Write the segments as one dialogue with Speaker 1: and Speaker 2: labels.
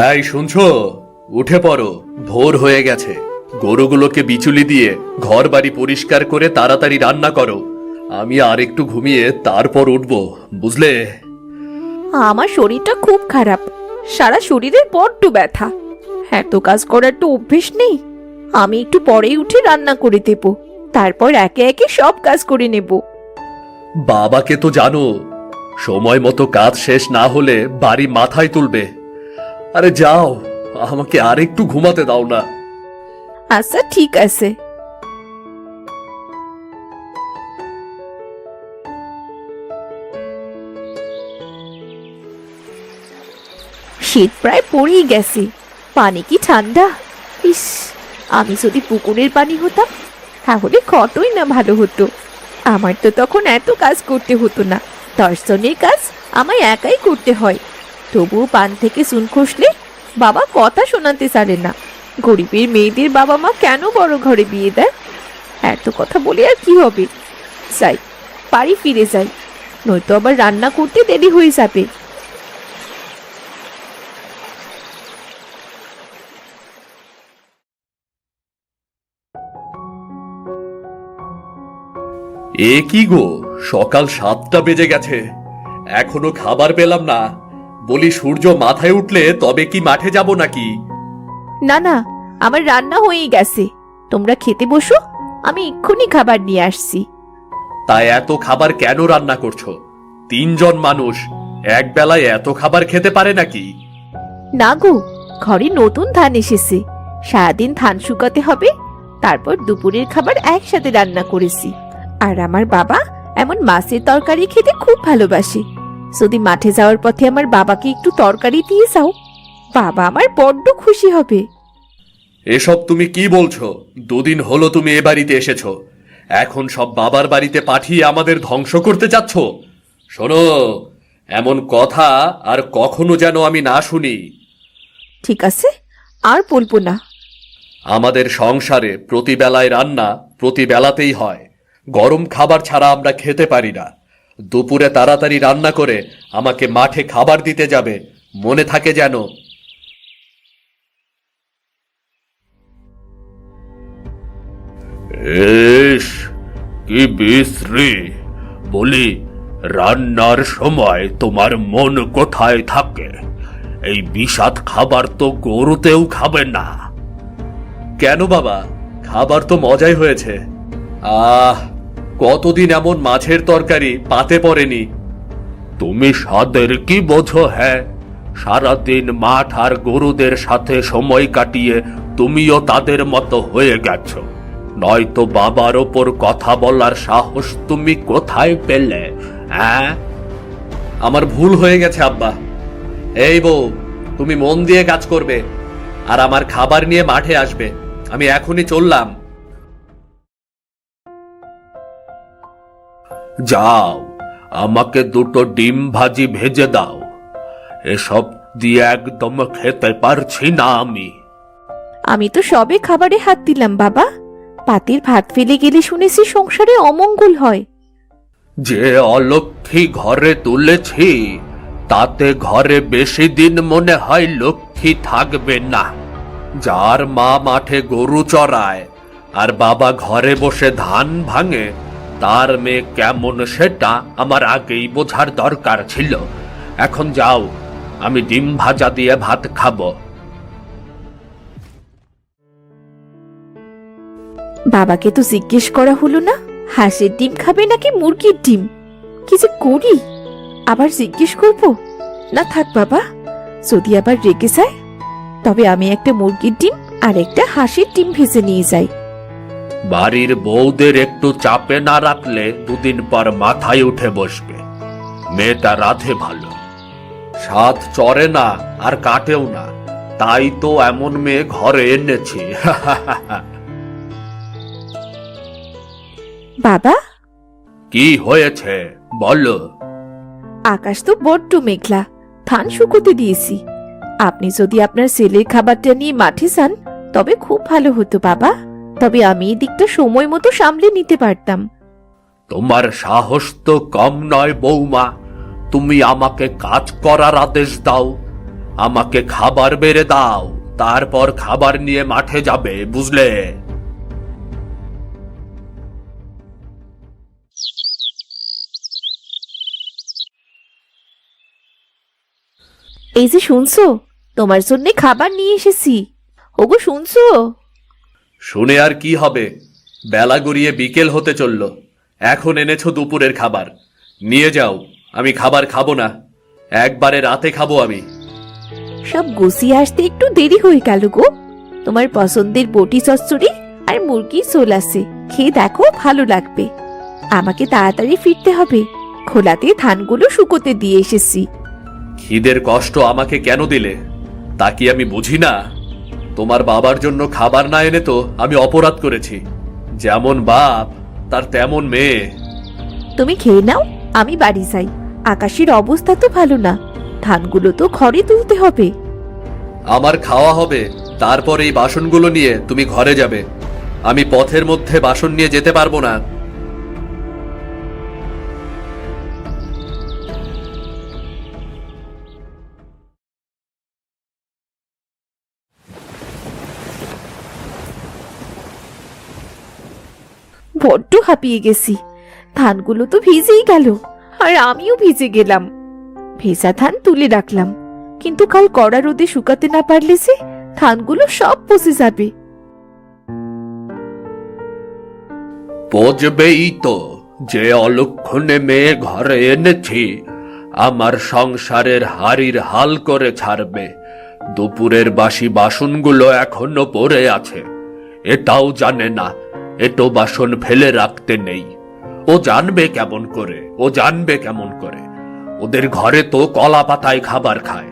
Speaker 1: এই শুনছো, উঠে পড়ো, ভোর হয়ে গেছে। গরুগুলোকে বিচুলি দিয়ে ঘর বাড়ি পরিষ্কার করে তাড়াতাড়ি রান্না করো। আমি আর একটু ঘুমিয়ে তারপর উঠবো, বুঝলে?
Speaker 2: আমার শরীরটা খুব খারাপ, সারা শরীরের বড্ড ব্যথা। এত কাজ করার তো অভ্যেস নেই। আমি একটু পরেই উঠে রান্না করে দেব, তারপর একে একে সব কাজ করে নেব।
Speaker 1: বাবাকে তো জানো, সময় মতো কাজ শেষ না হলে বাড়ি মাথায় তুলবে। আরে যাও, আমাকে আর একটু ঘুমাতে দাও না।
Speaker 2: আচ্ছা ঠিক আছে। শীত প্রায় পড়েই গেছে, পানি কি ঠান্ডা! ইস, আমি যদি পুকুরের পানি হতাম তাহলে কতই না ভালো হতো। আমার তো তখন এত কাজ করতে হতো না, 10 জনের কাজ আমায় একাই করতে হয়। তবুও পান থেকে চুন খসলে বাবা কথা শোনাতে চারে না। গরিবের মেয়েদের বাবা মা কেন বড় ঘরে বিয়ে দেয়? এত কথা বলে আর কি হবে? যাই, বাড়ি ফিরে যাই, নয়তো আবার রান্না করতে দেরি হয়ে যাবে।
Speaker 1: এ কি গো, সকাল 7টা বেজে গেছে, এখনো খাবার পেলাম না। বলি, সূর্য মাথায় উঠলে তবে কি মাঠে যাব নাকি?
Speaker 2: না না, আমার রান্না হয়েই গেছে, তোমরা খেতে বসো, আমি এক্ষুনি খাবার নিয়ে আসছি।
Speaker 1: তাই এত খাবার কেন রান্না করছো? 3 জন মানুষ এক বেলায় এত খাবার খেতে পারে নাকি?
Speaker 2: না গো, ঘরে নতুন ধান এসেছে, সারাদিন ধান শুকাতে হবে, তারপর দুপুরের খাবার একসাথে রান্না করেছি। আর আমার বাবা এমন মাছের তরকারি খেতে খুব ভালোবাসে। যদি মাঠে যাওয়ার পথে আমার বাবাকে একটু তরকারি দিয়ে যাও, বাবা আমার বড্ড খুশি হবে।
Speaker 1: এসব তুমি কি বলছো? 2 দিন হলো তুমি এ বাড়িতে এসেছো, এখন সব বাবার বাড়িতে পাঠিয়ে আমাদের ধ্বংস করতে চাচ্ছ? শোনো, এমন কথা আর কখনো যেন আমি না শুনি।
Speaker 2: ঠিক আছে, আর বলবো না।
Speaker 1: আমাদের সংসারে প্রতিবেলায় রান্না প্রতিবেলাতেই হয়, গরম খাবার ছাড়া আমরা খেতে পারি না। দুপুরে তাড়াতাড়ি রান্না করে আমাকে মাঠে খাবার দিতে যাবে, মনে থাকে যেন। ইস, কি বিশ্রী! বলি, রান্নার সময় তোমার মন কোথায় থাকে? এই বিষাদ খাবার তো গরুতেও খাবে না। কেন বাবা, খাবার তো মজাই হয়েছে। কতদিন এমন মাছের তরকারি পাতে পড়েনি। তুমি স্বাদের কি বোঝো? হ্যাঁ, সারাদিন মাঠ আর গরুদের সাথে সময় কাটিয়ে তুমিও তাদের মতো হয়ে গেছো। নয়তো বাবার ওপর কথা বলার সাহস তুমি কোথায় পেলে? হ্যাঁ, আমার ভুল হয়ে গেছে আব্বা। এই বউ, তুমি মন দিয়ে কাজ করবে আর আমার খাবার নিয়ে মাঠে আসবে। আমি এখনই চললাম। যাও, আমাকে 2টো ডিম ভাজি ভেজে দাও। এসব দিয়ে একদম খেতে পারছি না আমি।
Speaker 2: আমি তো সবে খাবারে হাত দিলাম বাবা, পাতির ভাত ফেলে গেলে শুনেছি সংসারে অমঙ্গল হয়।
Speaker 1: যে অলক্ষী ঘরে তুলেছি, তাতে ঘরে বেশি দিন মনে হয় লক্ষ্মী থাকবে না। যার মা মাঠে গরু চড়ায় আর বাবা ঘরে বসে ধান ভাঙে, তার মেয়ে কেমন সেটা আমার আগেই বোঝার দরকার ছিল। এখন যাও, আমি ডিম ভাজা দিয়ে ভাত খাবো।
Speaker 2: বাবাকে তো জিজ্ঞেস করা হলো না হাঁসের ডিম খাবে নাকি মুরগির ডিম। কি যে করি, আবার জিজ্ঞেস করব? না থাক বাবা, যদি আবার রেগে যায় তবে আমি একটা মুরগির ডিম আর একটা হাঁসের ডিম ভেজে নিয়ে যাই।
Speaker 1: বাড়ির বউদের একটু চাপে না রাখলে 2 দিন পর মাথায় উঠে বসবে। মেয়েটা রাধে ভালো, স্বাদ চড়ে না আর কাটেও না, তাই তো এমন মেয়ে ঘরে এনেছি।
Speaker 2: বাবা,
Speaker 1: কি হয়েছে বলো?
Speaker 2: আকাশ তো বড্ড মেঘলা, ধান শুকোতে দিয়েছি। আপনি যদি আপনার ছেলের খাবারটা নিয়ে মাঠে যান তবে খুব ভালো হতো বাবা, তবে আমি এই দিকটা সময় মতো সামলে নিতে পারতাম।
Speaker 1: তোমার সাহস তো কম নয় বৌমা, তুমি আমাকে কাজ করার আদেশ দাও। আমাকে খাবার বেড়ে দাও, তারপর খাবার নিয়ে মাঠে যাবে, বুঝলে?
Speaker 2: এই যে শুনছো, তোমার জন্য খাবার নিয়ে এসেছি। ওগো শুনছো?
Speaker 1: শুনে আর কি হবে, বেলা গড়িয়ে বিকেল হতে চলল, এখন এনেছো দুপুরের খাবার। নিয়ে যাও, আমি খাবার খাবো না, একবারে রাতে খাবো আমি।
Speaker 2: সব গুছিয়ে আসতে একটু দেরি হয়ে গেল গো। তোমার পছন্দের বটি চচ্চড়ি আর মুরগির ঝোল আছে, খেয়ে দেখো, ভালো লাগবে। আমাকে তাড়াতাড়ি ফিরতে হবে, খোলাতে ধানগুলো শুকোতে দিয়ে এসেছি।
Speaker 1: খিদের কষ্ট আমাকে কেন দিলে, তা কি আমি বুঝি না? তোমার বাবার জন্য খাবার না এনে তো আমি অপরাধ করেছি। যেমন বাপ তার তেমন মেয়ে।
Speaker 2: তুমি খেয়ে নাও, আমি বাড়ি যাই। আকাশের অবস্থা তো ভালো না, ধানগুলো তো ঘরে তুলতে হবে।
Speaker 1: আমার খাওয়া হবে, তারপর এই বাসনগুলো নিয়ে তুমি ঘরে যাবে। আমি পথের মধ্যে বাসন নিয়ে যেতে পারবো না।
Speaker 2: বড্ড হাঁপিয়ে গেছি, ধানগুলো তো ভিজেই গেল, আর আমিও ভিজে গেলাম। ভেজা ধান তুলে রাখলাম, কিন্তু কাল কড়া রোদে শুকাতে না পারলে যে ধানগুলো সব পচে যাবে।
Speaker 1: পচবেই তো, যে অলক্ষণে মেয়ে ঘরে এনেছি আমার সংসারের হাড়ির হাল করে ছাড়বে। দুপুরের বাসি বাসনগুলো এখনো পড়ে আছে, এটাও জানে না এটো বাসন ফেলে রাখতে নেই। ও জানবে কেমন করে, ও জানবে কেমন করে? ওদের ঘরে তো কলা পাতায় খাবার খায়,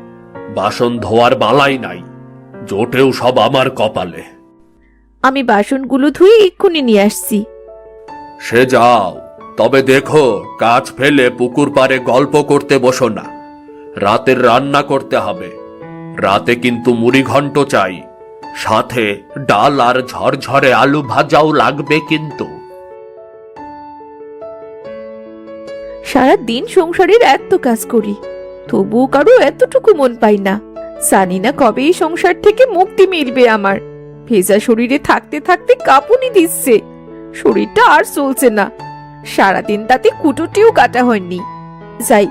Speaker 1: বাসন ধোয়ার বালাই নাই, জোটেও সব আমার কপালে।
Speaker 2: আমি বাসনগুলো ধুয়ে এক্ষুনি নিয়ে আসছি।
Speaker 1: সে যাও, তবে দেখো কাজ ফেলে পুকুর পাড়ে গল্প করতে বসো না। রাতের রান্না করতে হবে, রাতে কিন্তু মুড়ি ঘন্ট চাই, সাথে ডাল আর ঝরঝরে আলু ভাজাও লাগবে কিন্তু।
Speaker 2: সারা দিন সংসারের এত কাজ করি, তবুও কারো এতটুকু মন পাই না। জানি না কবে এই সংসার থেকে মুক্তি মিলবে আমার। ভেজা শরীরে থাকতে থাকতে কাঁপুনি দিচ্ছে, শরীরটা আর চলছে না। সারাদিন তাতে কুটোটিও কাটা হয়নি। যাই,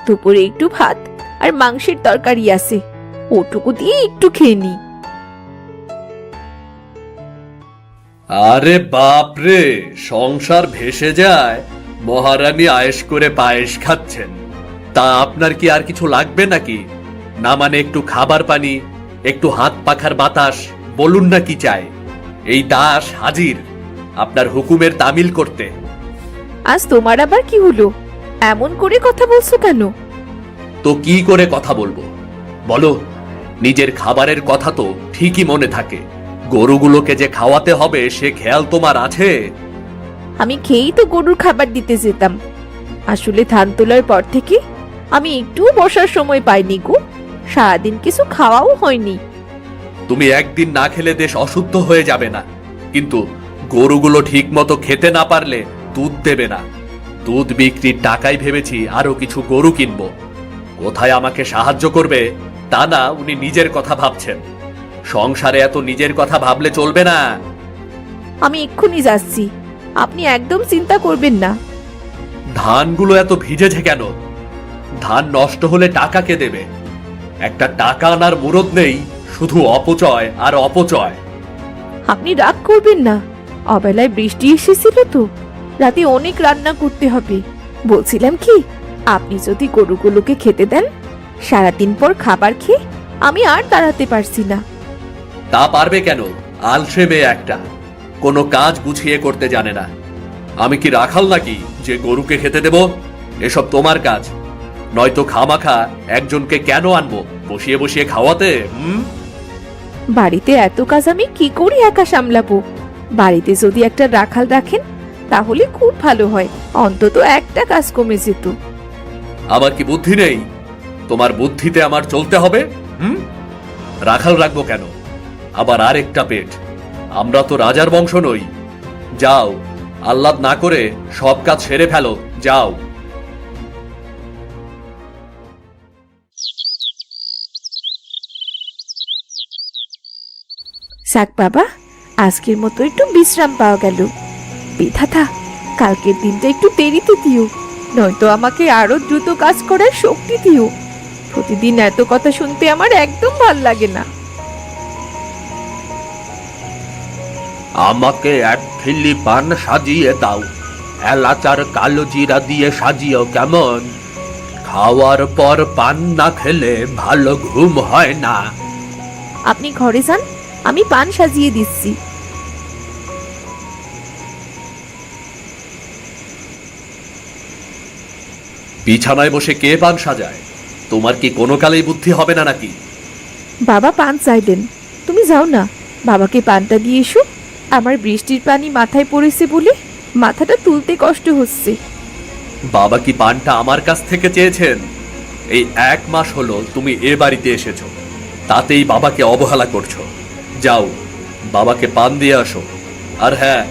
Speaker 2: দুপুরে একটু ভাত আর মাংসের তরকারি আছে, ওটুকু দিয়ে একটু খেয়ে নি।
Speaker 1: আরে বাপরে, সংসার ভেসে যায়, মহারানী আয়েশ করে পায়েস খাচ্ছেন। তা আপনার কি আর কিছু লাগবে নাকি? না মানে একটু খাবার পানি, একটু হাত পাখার বাতাস, বলুন না কি চাই। এই দাস হাজির আপনার হুকুমের তামিল করতে।
Speaker 2: আজ তোমার আবার কি হলো? এমন করে কথা বলছো কেন?
Speaker 1: তো কি করে কথা বলবো বলো? নিজের খাবারের কথা তো ঠিকই মনে থাকে, গরুগুলোকে যে খাওয়াতে হবে সে খেয়াল তোমার আছে?
Speaker 2: আমি খেয়েই তো গরুর খাবার দিতে যেতাম। আসলে ধান তোলার পর থেকে আমি একটু বসার সময় পাইনি গো, সারাদিন কিছু খাওয়াও হয়নি।
Speaker 1: তুমি একদিন না খেলে দেশ অশুদ্ধ হয়ে যাবে না, কিন্তু গরুগুলো ঠিক মতো খেতে না পারলে দুধ দেবে না। দুধ বিক্রির টাকায় ভেবেছি আরো কিছু গরু কিনবো। কোথায় আমাকে সাহায্য করবে তা না, উনি নিজের কথা ভাবছেন। সংসারে এত নিজের কথা ভাবলে চলবে না।
Speaker 2: আমি এক্ষুনি যাচ্ছি, আপনি একদম চিন্তা করবেন না।
Speaker 1: ধানগুলো এত ভিজেছে কেন? ধান নষ্ট হলে টাকা কে দেবে? একটা টাকা আনার মুরদ নেই, শুধু অপচয় আর অপচয়।
Speaker 2: আপনি রাগ করবেন না, অবেলায় বৃষ্টি এসেছিল তো, রাতে অনেক রান্না করতে হবে। বলছিলাম কি, আপনি যদি গরুগুলোকে খেতে দেন, সারাদিন পর খাবার খেয়ে আমি আর দাঁড়াতে পারছি না।
Speaker 1: তা পারবে কেন? আলসে মেয়ে একটা, কোনো কাজ গুছিয়ে করতে জানে না। আমি কি রাখাল নাকি যে গরুকে খেতে দেব? এসব তোমার কাজ, নয়তো খামাখা একজনকে কেন আনবো বসিয়ে বসিয়ে খাওয়াতে?
Speaker 2: বাড়িতে এত কাজ আমি কি করে একা সামলাবো? বাড়িতে যদি একটা রাখাল রাখেন তাহলে খুব ভালো হয়, অন্তত একটা কাজ কমে যেত।
Speaker 1: আমার কি বুদ্ধি নেই? তোমার বুদ্ধিতে আমার চলতে হবে? রাখাল রাখবো কেন? আবার আরেকটা পেট, আমরা তো রাজার বংশ নই। যাও, আহ্লাদ না করে সব কাজ সেরে ফেলো, যাও।
Speaker 2: যাক বাবা, আজকের মতো একটু বিশ্রাম পাওয়া গেল। বিধাতা, কালকের দিনটা একটু দেরিতে দিও, নয়তো আমাকে আরো দ্রুত কাজ করার শক্তি দিও। প্রতিদিন এত কথা শুনতে আমার একদম ভাল লাগে না।
Speaker 1: আমাকে এক খিল্লি পান সাজিয়ে দাও, এলাচ আর কালো জিরা দিয়ে সাজিও কেমন? খাওয়ার পর পান না খেলে ভালো ঘুম হয় না।
Speaker 2: আপনি ঘরে যান, আমি পান সাজিয়ে দিচ্ছি।
Speaker 1: বিছানায় বসে কে পান সাজায়? তোমার কি কোনো কালেই বুদ্ধি হবে না নাকি?
Speaker 2: বাবা পান চাইলেন, তুমি যাও না, বাবাকে পানটা দিয়ে এসো। আমার বৃষ্টির পানি মাথায় পড়েছে বলে মাথাটা তুলতে কষ্ট হচ্ছে।
Speaker 1: বাবা কি পানটা আমার কাছ থেকে চেয়েছেন? এই 1 মাস হলো তুমি এ বাড়িতে এসেছো, তাতেই বাবাকে অবহেলা করছো। যাও, বাবাকে পান দিয়ে আসো। আর হ্যাঁ,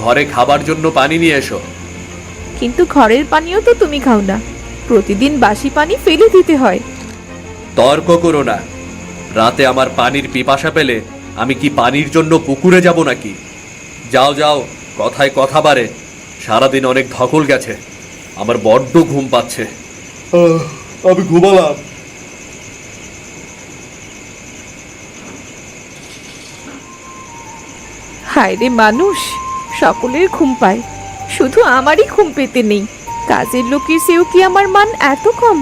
Speaker 1: ঘরে খাবার জন্য পানি নিয়ে এসো।
Speaker 2: কিন্তু ঘরের পানিও তো তুমি খাও না, প্রতিদিন বাসি পানি ফেলে দিতে হয়।
Speaker 1: তর্ক করো না। রাতে আমার পানির পিপাসা পেলে আমি কি পানির জন্য পুকুরে যাব নাকি? যাও যাও, কথায় কথা বাড়ে। সারাদিন অনেক ধকল গেছে, আমার বড্ড ঘুম পাচ্ছে। আমি ঘুমালাম।
Speaker 2: হায় রে মানুষ, সকলের ঘুম পায়, শুধু আমারই ঘুম পেতে নেই। কাজের লোকের চেয়েও কি আমার মান এত কম?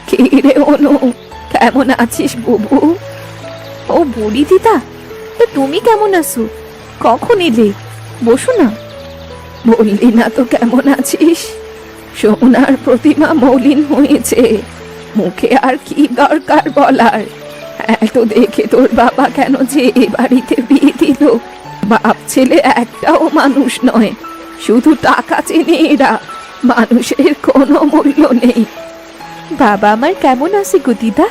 Speaker 2: কি রে অনু, কেমন আছিস বুবু? ও বুড়ি দিদা, তা তুমি কেমন আছো? কখন এলে? বসো না। বললি না তো কেমন আছিস? সোনার প্রতিমা মলিন হয়েছে, মুখে আর কি দরকার বলার? এত দেখে তোর বাবা কেন যে এ বাড়িতে বিয়ে দিল? বাপ ছেলে একটাও মানুষ নয়, শুধু টাকা চেনে এরা, মানুষের কোনো মূল্য নেই। বাবা আমার কেমন আছে গো দিদা?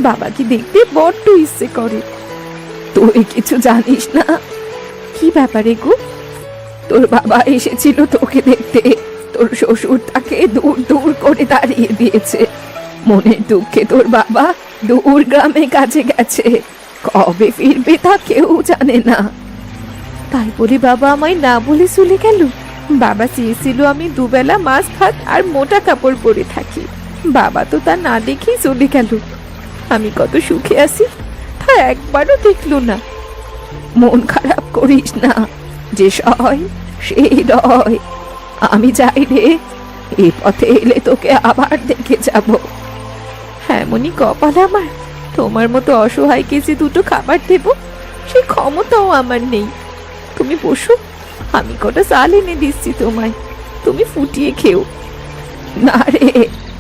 Speaker 2: বাবাকে দেখতে বড্ড ইচ্ছে করে। তুই কিছু জানিস না? কি ব্যাপারে গো? তোর বাবা এসেছিল তোকে দেখতে, তোর শ্বশুর তাকে দূর দূর করে দাঁড়িয়ে দিয়েছে। মনের দুঃখে তোর বাবা দূর গ্রামে কাজে গেছে, কবে ফিরবে তা কেউ জানে না। তাই বলে বাবা আমায় না বলে চলে গেল? বাবা চেয়েছিল আমি দুবেলা মাছ ভাত আর মোটা কাপড় পরে থাকি, বাবা তো তা না দেখেই চলে গেল। আমি কত সুখে আছি তা একবারও দেখলো না। মন খারাপ করিস না, যে সয় সেই রয়। আমি যাই রে, এই পথে এলে তোকে আবার দেখে যাব। এমনই কপাল আমার, তোমার মতো অসহায়কে যে দুটো খাবার দেব সেই ক্ষমতাও আমার নেই। তুমি বসো, আমি কটা চাল এনে দিচ্ছি তোমায়, তুমি ফুটিয়ে খেও। না রে,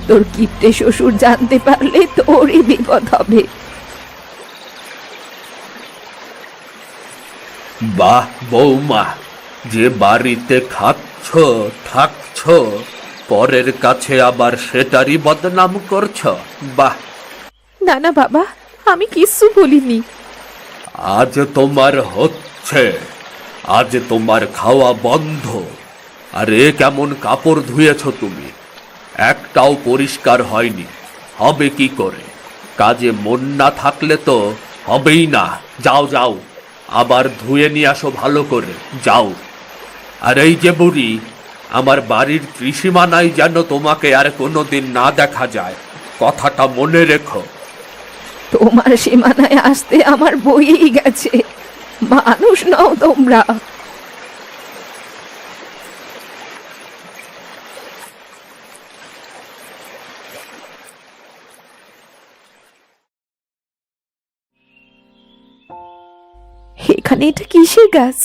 Speaker 2: তোর কিপ্টে শ্বশুর জানতে পারলে তোরই বিপদ হবে।
Speaker 1: বাহ বৌমা, যে বাড়িতে খাচ্ছ থাকছ, পরের কাছে আবার সেটারই বদনাম করছ। বাহ!
Speaker 2: না না বাবা, আমি কিচ্ছু বলিনি।
Speaker 1: আজ তোমার হচ্ছে, আজ তোমার খাওয়া বন্ধ। আর এ কেমন কাপড় ধুয়েছ তুমি? একটাও পরিষ্কার হয়নি, হবে কি করে? কাজে মন না থাকলে তো হবেই না। যাও যাও, আবার ধুয়ে নিয়ে আসো ভালো করে, যাও। আর এই যে বুড়ি, আমার বাড়ির ত্রিসীমানায় যেন তোমাকে আর কোনোদিন না দেখা যায়, কথাটা মনে রেখো।
Speaker 2: তোমার সীমানায় আসতে আমার বইই গেছে, মানুষ নও তোমরা। এখানে এটা কিসের গাছ?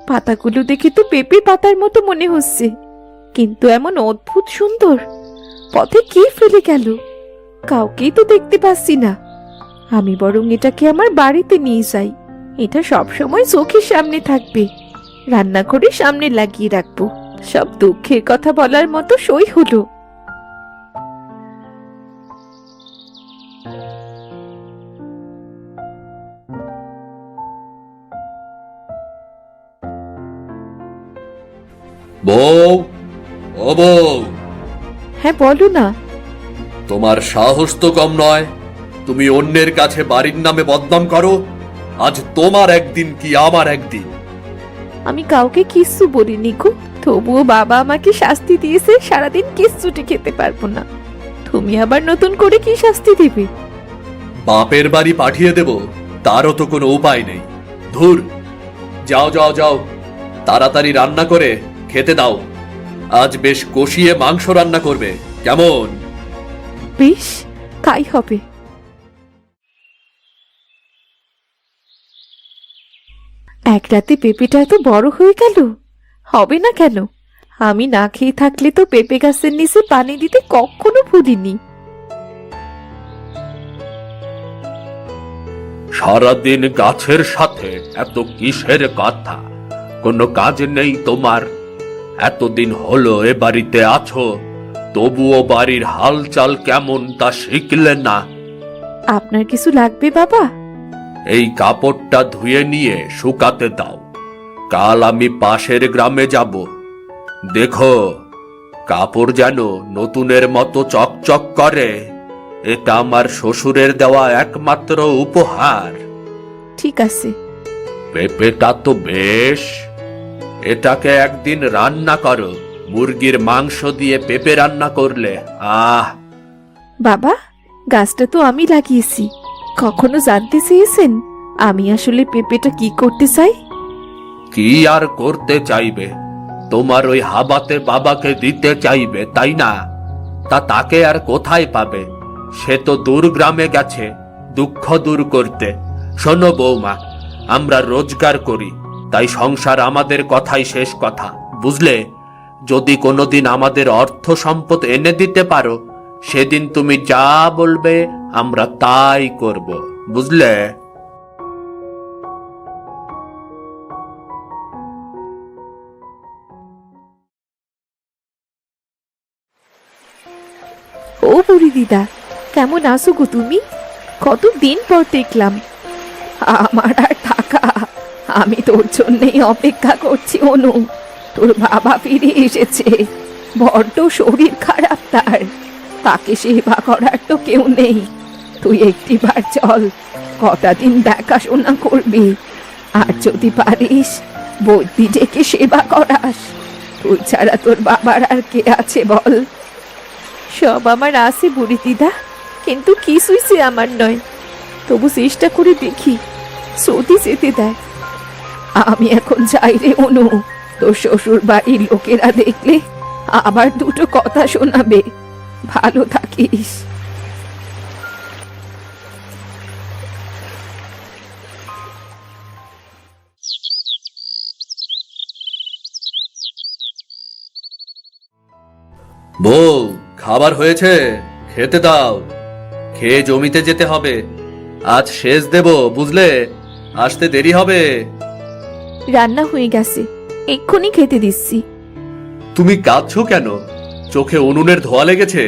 Speaker 2: পাতাগুলো দেখে তো পেঁপে পাতার মতো মনে হচ্ছে, কিন্তু এমন অদ্ভুত সুন্দর। পথে কে ফেলে গেল? কাউকেই তো দেখতে পাচ্ছি না। আমি বরং এটাকে আমার বাড়িতে নিয়ে যাই, এটা সব সময় চোখের সামনে থাকবে, রান্নাঘরের সামনে লাগিয়ে রাখবো। সব দুঃখের কথা বলার মতো সই হলো।
Speaker 1: বউ, ও বউ,
Speaker 2: হ্যাঁ বলো না।
Speaker 1: তোমার সাহস তো কম নয়। তুমি অন্যের কাছে বাড়ির নামে বদনাম করো। আজ তোমার একদিন কি আমার একদিন।
Speaker 2: আমি কাউকে কিচ্ছু বলিনি গো, তবুও বাবা আমাকে শাস্তি দিয়েছে, সারাদিন কিচ্ছুটি খেতে পারবো না। তুমি আবার নতুন করে কি শাস্তি দিবে?
Speaker 1: বাপের বাড়ি পাঠিয়ে দেব, তারও তো কোনো উপায় নেই। ধুর, যাও যাও যাও, তাড়াতাড়ি রান্না করে খেতে দাও। আজ বেশ কষিয়ে মাংস রান্না করবে, কেমন?
Speaker 2: বেশ, তাই হবে। এক রাতে পেঁপেটা এত বড় হয়ে গেল, হবে না কেন? আমি না খেয়ে থাকলে তো পেঁপে গাছের নিচে পানি দিতে কখনো ভুলিনি।
Speaker 1: সারাদিন গাছের সাথে এত কিসের কথা? কোনো কাজ নেই তোমার? এতদিন হলো এ বাড়িতে আছো, তবুও বাড়ির হালচাল কেমন তা শিখলে না।
Speaker 2: আপনার কিছু লাগবে বাবা?
Speaker 1: এই কাপড়টা ধুয়ে নিয়ে শুকাতে দাও। কাল আমি পাশের গ্রামে যাব। দেখো, কাপড় যেন নতুনের মতো চকচক করে। এটা আমার শ্বশুরের দেওয়া একমাত্র উপহার।
Speaker 2: ঠিক আছে।
Speaker 1: পেঁপেটা তো বেশ, এটাকে একদিন রান্না করো। মুরগির মাংস দিয়ে পেঁপে রান্না করলে আহ!
Speaker 2: বাবা, গাছটা তো আমি লাগিয়েছি, কখনো জানতে চেয়েছেন আমি আসলে পেঁপেটা কি করতে চাই?
Speaker 1: কি আর করতে চাইবে? তোমার ওই হাবাতে বাবাকে দিতে চাইবে, তাই না? তাকে আর কোথায় পাবে? সে তো দূর গ্রামে গেছে দুঃখ দূর করতে। শোনো বৌমা, আমরা রোজগার করি, তাই সংসার আমাদের কথাই শেষ কথা, বুঝলে? যদি কোনোদিন আমাদের অর্থ সম্পদ এনে দিতে পারো, সেদিন তুমি যা বলবে আমরা তাই করব, বুঝলে?
Speaker 2: ও বুড়ি দিদা, কেমন আছো গো তুমি? কতদিন পর দেখলাম। আমার আর থাকা, আমি তোর জন্যই অপেক্ষা করছি অনু। তোর বাবা ফিরে এসেছে, বড্ড শরীর খারাপ তার, তাকে সেবা করার তো কেউ নেই। তুই একটিবার চল, কটা দিন দেখাশোনা করবি, আর যদি পারিস বৈদ্যি ডেকে সেবা করাস। তুই ছাড়া তোর বাবার আর কে আছে বল? সব আমার আছে বুড়ি দিদা, কিন্তু কিছুই সে আমার নয়। তবু চেষ্টা করে দেখি, সতী যেতে দেয়। আমি এখন যাই রে অনু, তোর শ্বশুর বাড়ির লোকেরা দেখলে আবার দুটো কথা শোনাবে। ভালো থাকিস।
Speaker 1: বউ, খাবার হয়েছে, খেতে দাও। খেয়ে জমিতে যেতে হবে, আজ সেচ দেব, বুঝলে? আসতে দেরি হবে।
Speaker 2: রান্না হয়ে গেছে, এক্ষুনি খেতে দিচ্ছি।
Speaker 1: তুমি কাঁদছো কেন? চোখে উনুনের ধোয়া লেগেছে?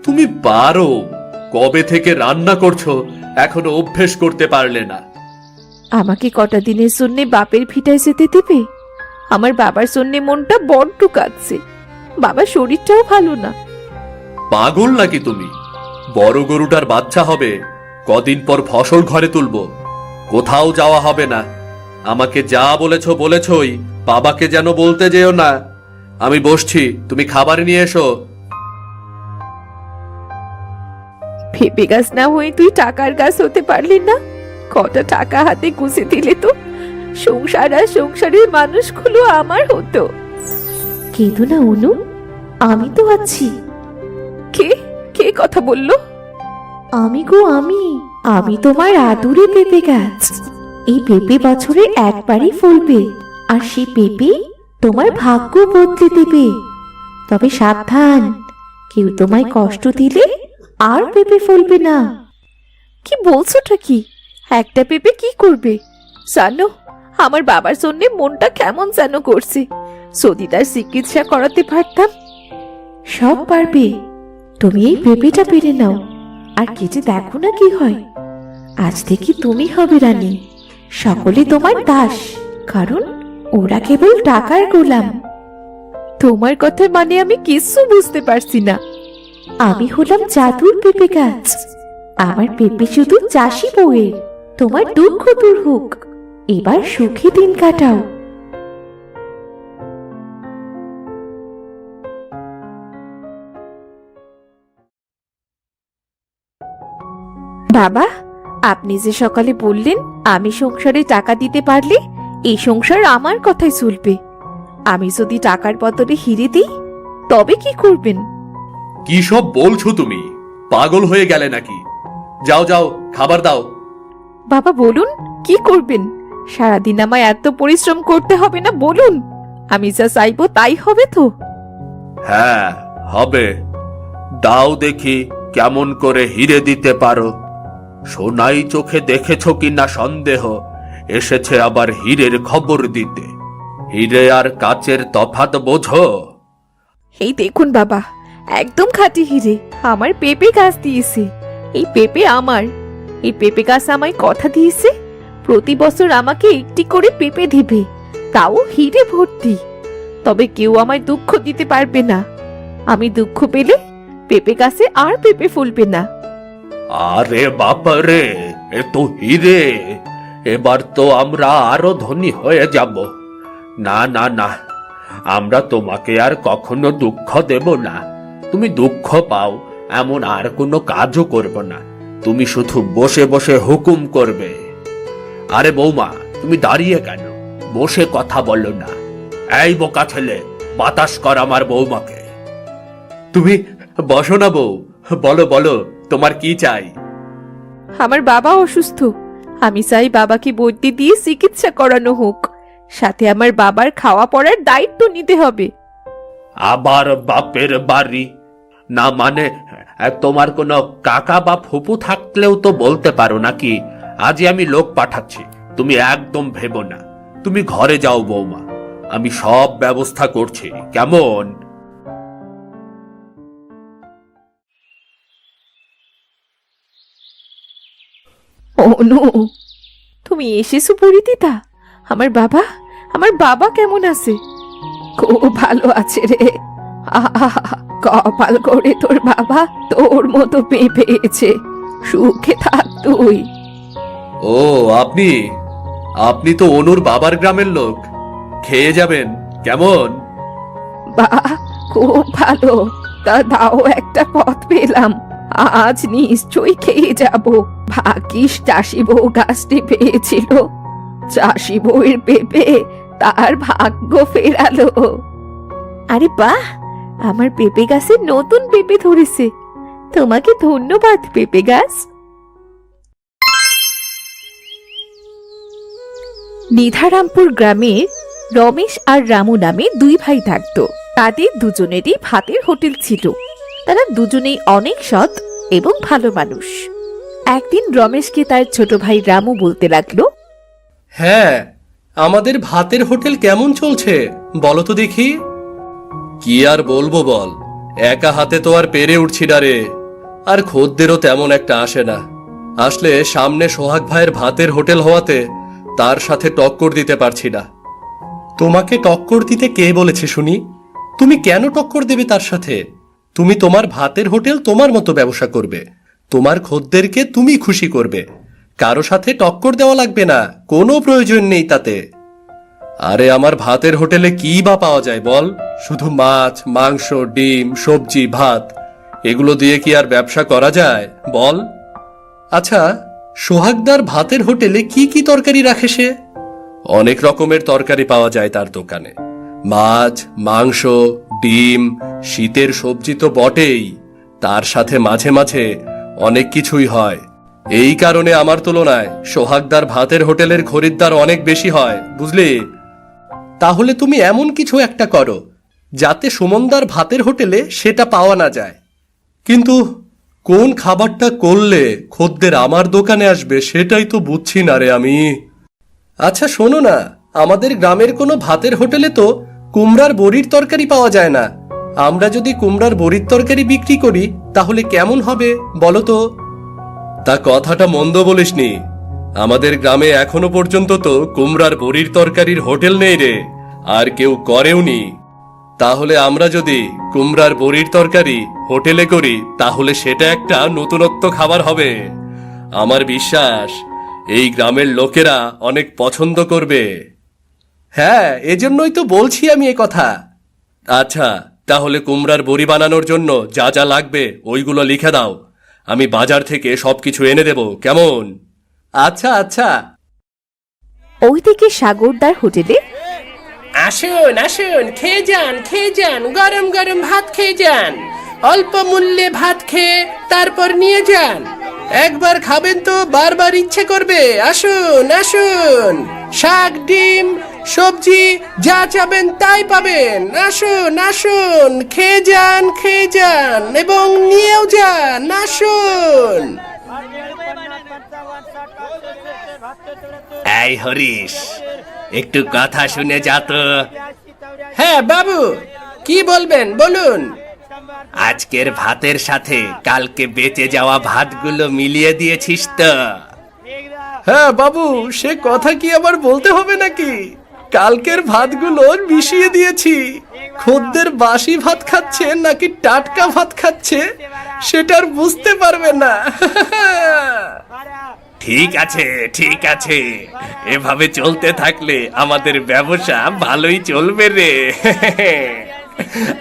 Speaker 1: তুমি পারো, কবে থেকে রান্না করছো, এখনো অভ্যেস করতে পারলে না।
Speaker 2: আমাকে কটা দিনের জন্য বাপের ভিটায় যেতে দেবে? আমার বাবার জন্য মনটা বড্ড কাঁদছে, বাবার শরীরটাও ভালো না।
Speaker 1: পাগল নাকি তুমি? বড় গরুটার বাচ্চা হবে, কদিন পর ফসল ঘরে তুলবো, কোথাও যাওয়া হবে না। আমাকে যা বলেছো বলেছই, বাবাকে যেন বলতে যেও না। আমি বসছি, তুমি খাবার নিয়ে এসো।
Speaker 2: পেঁপে গাছ না হয়ে তুই টাকার গাছ হতে পারলি না? কটা টাকা হাতে গুছে দিলে তো সংসার আর সংসারের মানুষগুলো আমার হতো। কেঁদো না অনু, আমি তো আছি। কে কে কথা বললো? আমি গো, আমি তোমার আদুরে পেঁপে গাছ। এই পেঁপে বছরে একবারই ফলবে, আর সেই পেঁপে তোমার ভাগ্য বদলে দেবে। তবে সাবধান, কেউ তোমায় কষ্ট দিলে আর পেঁপে ফলবে না। কি বলছোটা কি? একটা পেঁপে কি করবে জানো? আমার বাবার জন্য মনটা কেমন যেন করছে। যদি তার চিকিৎসা করাতে পারতাম। সব পারবে, তুমি এই পেঁপেটা পেরে নাও, আর কেটে দেখো না কি হয়। আজ থেকে তুমি হবে রানী, সকলে তোমার দাস, কারণ ওরা কেবল টাকার গোলাম। তোমার কথা মানে আমি কিছু বুঝতে পারছি না। আমি হলাম জাদুর পেঁপে গাছ। আমার পেঁপে শুধু চাষি বউয়ের। তোমার দুঃখ দূর হোক, এবার সুখে দিন কাটাও। বাবা, আপনি যে সকালে বললেন আমি সংসারে টাকা দিতে পারলে এই সংসার আমার কথাই চলবে। আমি যদি টাকার বদলে হিরে দিই তবে কি করবেন?
Speaker 1: কি সব বলছো তুমি? পাগল হয়ে গেলে নাকি? যাও যাও, খাবার দাও।
Speaker 2: বাবা বলুন, কি করবেন? সারাদিন আমায় এত পরিশ্রম করতে হবে না, বলুন। আমি যা চাইবো তাই হবে তো?
Speaker 1: হ্যাঁ, হবে। দাও দেখি কেমন করে হিরে দিতে পারো। সোনাই চোখে দেখেছো কিনা সন্দেহ, এসেছে আবার হীরের খবর দিতে। হীরে আর কাচের তফাৎ বোঝো?
Speaker 2: এই দেখুন বাবা, একদম খাঁটি হিরে। আমার পেঁপে গাছ দিয়েছে। এই পেঁপে আমার। এই পেঁপে গাছ আমায় কথা দিয়েছে প্রতি বছর আমাকে একটি করে পেঁপে দিবে, তাও হিরে ভর্তি। তবে কেউ আমায় দুঃখ দিতে পারবে না। আমি দুঃখ পেলে পেঁপে গাছে আর পেঁপে ফুলবে না।
Speaker 1: আরে বাপারে, এ তো হিরে! এবার তো আমরা আরো ধনী হয়ে যাব। না না না, আমরা তোমাকে আর কখনো দুঃখ দেব না। তুমি দুঃখ পাও এমন আর কোনো কাজও করব না। তুমি শুধু বসে বসে হুকুম করবে। আরে বৌমা, তুমি দাঁড়িয়ে কেন? বসে কথা বলো না। এই বোকা ছেলে, বাতাস কর আমার বৌমাকে। তুমি বসো না বউ, বলো বলো, তোমার কি চাই?
Speaker 2: আমার বাবা অসুস্থ। আমি চাই বাবাকে বৈদ্য দিয়ে চিকিৎসা করানো হোক। সাথে আমার বাবার খাওয়া পড়ার দায়িত্ব নিতে হবে।
Speaker 1: আবার বাপের বাড়ি? না মানে তোমার কোনো কাকা বা ফুপু থাকলেও তো বলতে পারো নাকি? আজই আমি লোক পাঠাচ্ছি, তুমি একদম ভেবো না। তুমি ঘরে যাও বৌমা, আমি সব ব্যবস্থা করছি, কেমন?
Speaker 2: অনু, তুমি এসেছো পরিদিতা? আমার বাবা কেমন আছে? খুব ভালো আছে রে। আহা, কপাল করে তোর বাবা তোর মতো পেয়ে পেয়েছে। সুখে থাক তুই।
Speaker 1: ও, আপনি আপনি তো অনুর বাবার গ্রামের লোক। খেয়ে যাবেন, কেমন?
Speaker 2: বাহ, খুব ভালো। তা দাও, একটা পথ পেলাম। আজ নিশ্চয়ই খেয়ে যাব। ভাগ্যিস চাষি বউ গাছটি পেয়েছিল। চাষি বউয়ের পেঁপে তার ভাগ্য ফেরালো। আরে বাহ, আমার পেঁপে গাছে নতুন পেঁপে ধরেছে। তোমাকে ধন্যবাদ পেঁপে গাছ। নিধারামপুর গ্রামে রমেশ আর রামু নামে দুই ভাই থাকত। তাদের দুজনেরই ভাতের হোটেল ছিল। তারা দুজনেই অনেক সৎ এবং ভালো মানুষ। একদিন রমেশকে তার ছোট ভাই রামু বলতে লাগলো,
Speaker 3: হ্যাঁ, আমাদের ভাতের হোটেল কেমন চলছে বলো তো দেখি। কি আর বলবো বল, একা হাতে তো আর পেরে উঠছি না রে। আর খদ্দেরও তেমন একটা আসে না। আসলে সামনে সোহাগ ভাইয়ের ভাতের হোটেল হওয়াতে তার সাথে টক্কর দিতে পারছি না। তোমাকে টক্কর দিতে কে বলেছে শুনি? তুমি কেন টক্কর দেবে তার সাথে? তুমি তোমার ভাতের হোটেল তোমার মতো ব্যবসা করবে, তোমার খদ্দেরকে তুমি খুশি করবে। কারো সাথে টক্কর দেওয়া লাগবে না, কোনো প্রয়োজন নেই তাতে। আরে আমার ভাতের হোটেলে কি বা পাওয়া যায় বল? শুধু মাছ, মাংস, ডিম, সবজি, ভাত। এগুলো দিয়ে কি আর ব্যবসা করা যায় বল? আচ্ছা, সোহাগদার ভাতের হোটেলে কি কি তরকারি রাখে সে? অনেক রকমের তরকারি পাওয়া যায় তার দোকানে। মাছ, মাংস, ডিম, শীতের সবজি তো বটেই, তার সাথে মাঝে মাঝে অনেক কিছুই হয়। এই কারণে আমার তুলনায় সোহাগদার ভাতের হোটেলের খরিদ্দার অনেক বেশি হয়, বুঝলি? তাহলে তুমি এমন কিছু একটা করো যাতে সুমনদার ভাতের হোটেলে সেটা পাওয়া না যায়। কিন্তু কোন খাবারটা করলে খদ্দের আমার দোকানে আসবে সেটাই তো বুঝছি না রে আমি। আচ্ছা শোনো না, আমাদের গ্রামের কোনো ভাতের হোটেলে তো কুমড়ার বড়ির তরকারি পাওয়া যায় না। আমরা যদি কুমড়ার বড়ির তরকারি বিক্রি করি তাহলে কেমন হবে বলো তো? তা কথাটা মন্দ বলিসনি। আমাদের গ্রামে এখনো পর্যন্ত তো কুমড়ার বড়ির তরকারির হোটেল নেই রে, আর কেউ করেও নি। তাহলে আমরা যদি কুমড়ার বড়ির তরকারি হোটেলে করি তাহলে সেটা একটা নতুনত্ব খাবার হবে। আমার বিশ্বাস এই গ্রামের লোকেরা অনেক পছন্দ করবে। হ্যাঁ, এজন্যই তো বলছি আমি এ কথা। আচ্ছা, তাহলে কুমড়ার বড়ি বানানোর জন্য যা যা লাগবে ওইগুলো লিখে দাও। আমি বাজার থেকে সবকিছু এনে দেব, কেমন? আচ্ছা আচ্ছা।
Speaker 2: ওইদিকে সাগরদার হোটেলে
Speaker 4: আসুন আসুন, খেয়ে যান, গরম গরম ভাত খেয়ে যান। অল্প মূল্যে ভাত খেয়ে তারপর নিয়ে যান। একবার খাবেন তো বারবার ইচ্ছে করবে। আসুন আসুন, শাক, ডিম, সবজি যা চাবেন তাই পাবেন। আসুন আসুন, খেয়ে যান এবং নিয়েও যান। আসুন।
Speaker 3: এই হরিশ, একটু কথা শুনে যা তো।
Speaker 4: হ্যাঁ বাবু, কি বলবেন বলুন।
Speaker 3: আজকের ভাতের সাথে কালকে বেঁচে যাওয়া ভাতগুলো মিলিয়ে দিয়েছিস তো? হ্যাঁ বাবু, সে কথা কি আবার বলতে হবে নাকি? কালকের ভাতগুলো মিশিয়ে দিয়েছি। খদ্দের বাসি ভাত খাচ্ছে নাকি টাটকা ভাত খাচ্ছে সেটা আর বুঝতে পারবে না। ঠিক আছে ঠিক আছে, এভাবে চলতে থাকলে আমাদের ব্যবসা ভালোই চলবে রে।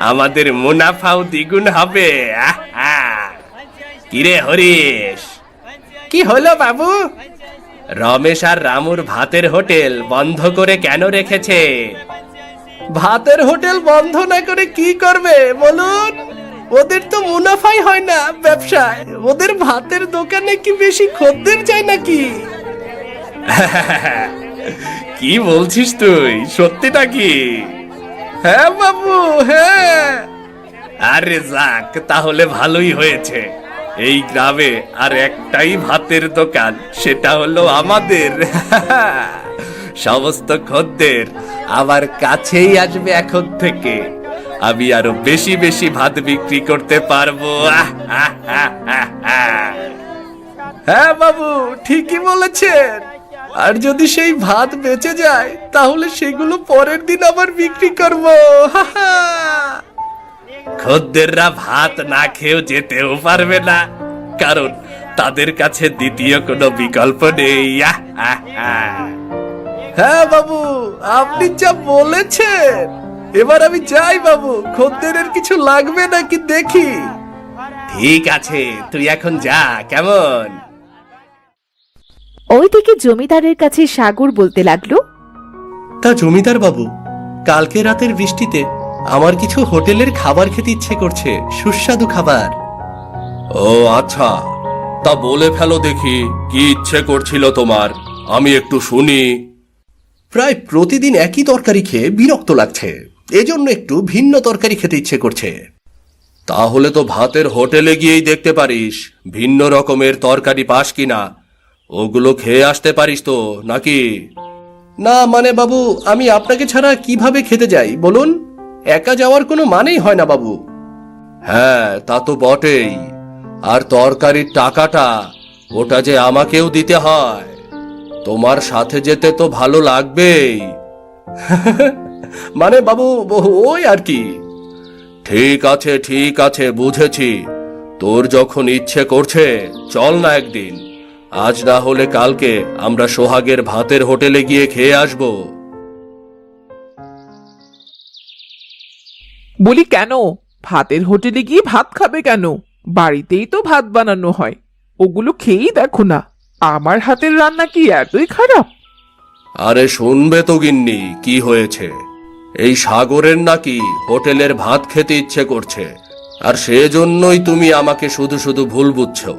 Speaker 3: আমাদের মুনাফাও দ্বিগুণ হবে। কিরে হরিশ,
Speaker 4: কি হলো বাবু?
Speaker 3: রমেশ আর রামুর ভাতের হোটেল বন্ধ করে কেন রেখেছে? ভাতের হোটেল বন্ধ না করে কি করবে বলুন? ওদের তো মুনাফাই হয় না ব্যবসায়। ওদের ভাতের দোকানে কি বেশি খদ্দের চাই নাকি? কি বলছিস তুই, সত্যিটা কি? হ্যাঁ বাবু, হ্যাঁ। আরে যাক, তাহলে ভালোই হয়েছে। এই গ্রামে আর একটাই ভাতের দোকান, সেটা হলো আমাদের। সমস্ত খদ্দের আমার কাছেই আসবে এখন থেকে। আমি আরো বেশি বেশি ভাত বিক্রি করতে পারবো। হ্যাঁ বাবু, ঠিকই বলেছেন। আর যদি সেই ভাত বেঁচে যায় তাহলে সেগুলো পরের দিন আবার বিক্রি করবো। খদ্দেররা ভাত না খেয়েও যেতেও পারবে না, কারণ তাদের কাছে দ্বিতীয় কোনো বিকল্প নেই। হ্যাঁ বাবু, আপনি যা বলেছেন। এবার আমি যাই বাবু, খদ্দেরের কিছু লাগবে নাকি দেখি। ঠিক আছে, তুই এখন যা, কেমন?
Speaker 2: ওইদিকে জমিদারের কাছে সাগর বলতে লাগলো,
Speaker 3: তা জমিদার বাবু, কালকে রাতের বৃষ্টিতে আমার কিছু হোটেলের খাবার খেতে ইচ্ছে করছে, সুস্বাদু খাবার। ও আচ্ছা, তা বলে ফেলো দেখি, কি ইচ্ছে করছিল তোমার, আমি একটু শুনি। প্রায় প্রতিদিন একই তরকারি খেয়ে বিরক্ত লাগছে, এজন্য একটু ভিন্ন তরকারি খেতে ইচ্ছে করছে। তাহলে তো ভাতের হোটেলে গিয়েই দেখতে পারিস ভিন্ন রকমের তরকারি পাস কিনা। ওগুলো খেয়ে আসতে পারিস তো নাকি? না মানে বাবু, আমি আপনাকে ছাড়া কিভাবে খেতে যাই বলুন? একা যাওয়ার কোনো মানেই হয় না বাবু। হ্যাঁ তা তো বটেই, আর তরকারির টাকাটা ওটা যে আমাকেও দিতে হয়। তোমার সাথে যেতে তো ভালো লাগবেই। মানে বাবু, ওই আর কি। ঠিক আছে বুঝেছি। তোর যখন ইচ্ছে করছে চল না একদিন, আজ না হলে কালকে আমরা সোহাগের ভাতের হোটেলে গিয়ে খেয়ে আসবো।
Speaker 5: বলি কেন ভাতের হোটেলে গিয়ে ভাত খাবে কেন? বাড়িতেই তো ভাত বানানো হয়, ওগুলো খেয়েই দেখো না। আমার হাতের রান্না কি এতই খারাপ?
Speaker 3: আরে শুনবে তো গিন্নি, কি হয়েছে? এই সাগরের নাকি হোটেলের ভাত খেতে ইচ্ছে করছে, আর সেজন্যই তুমি আমাকে শুধু শুধু ভুল বুঝছো।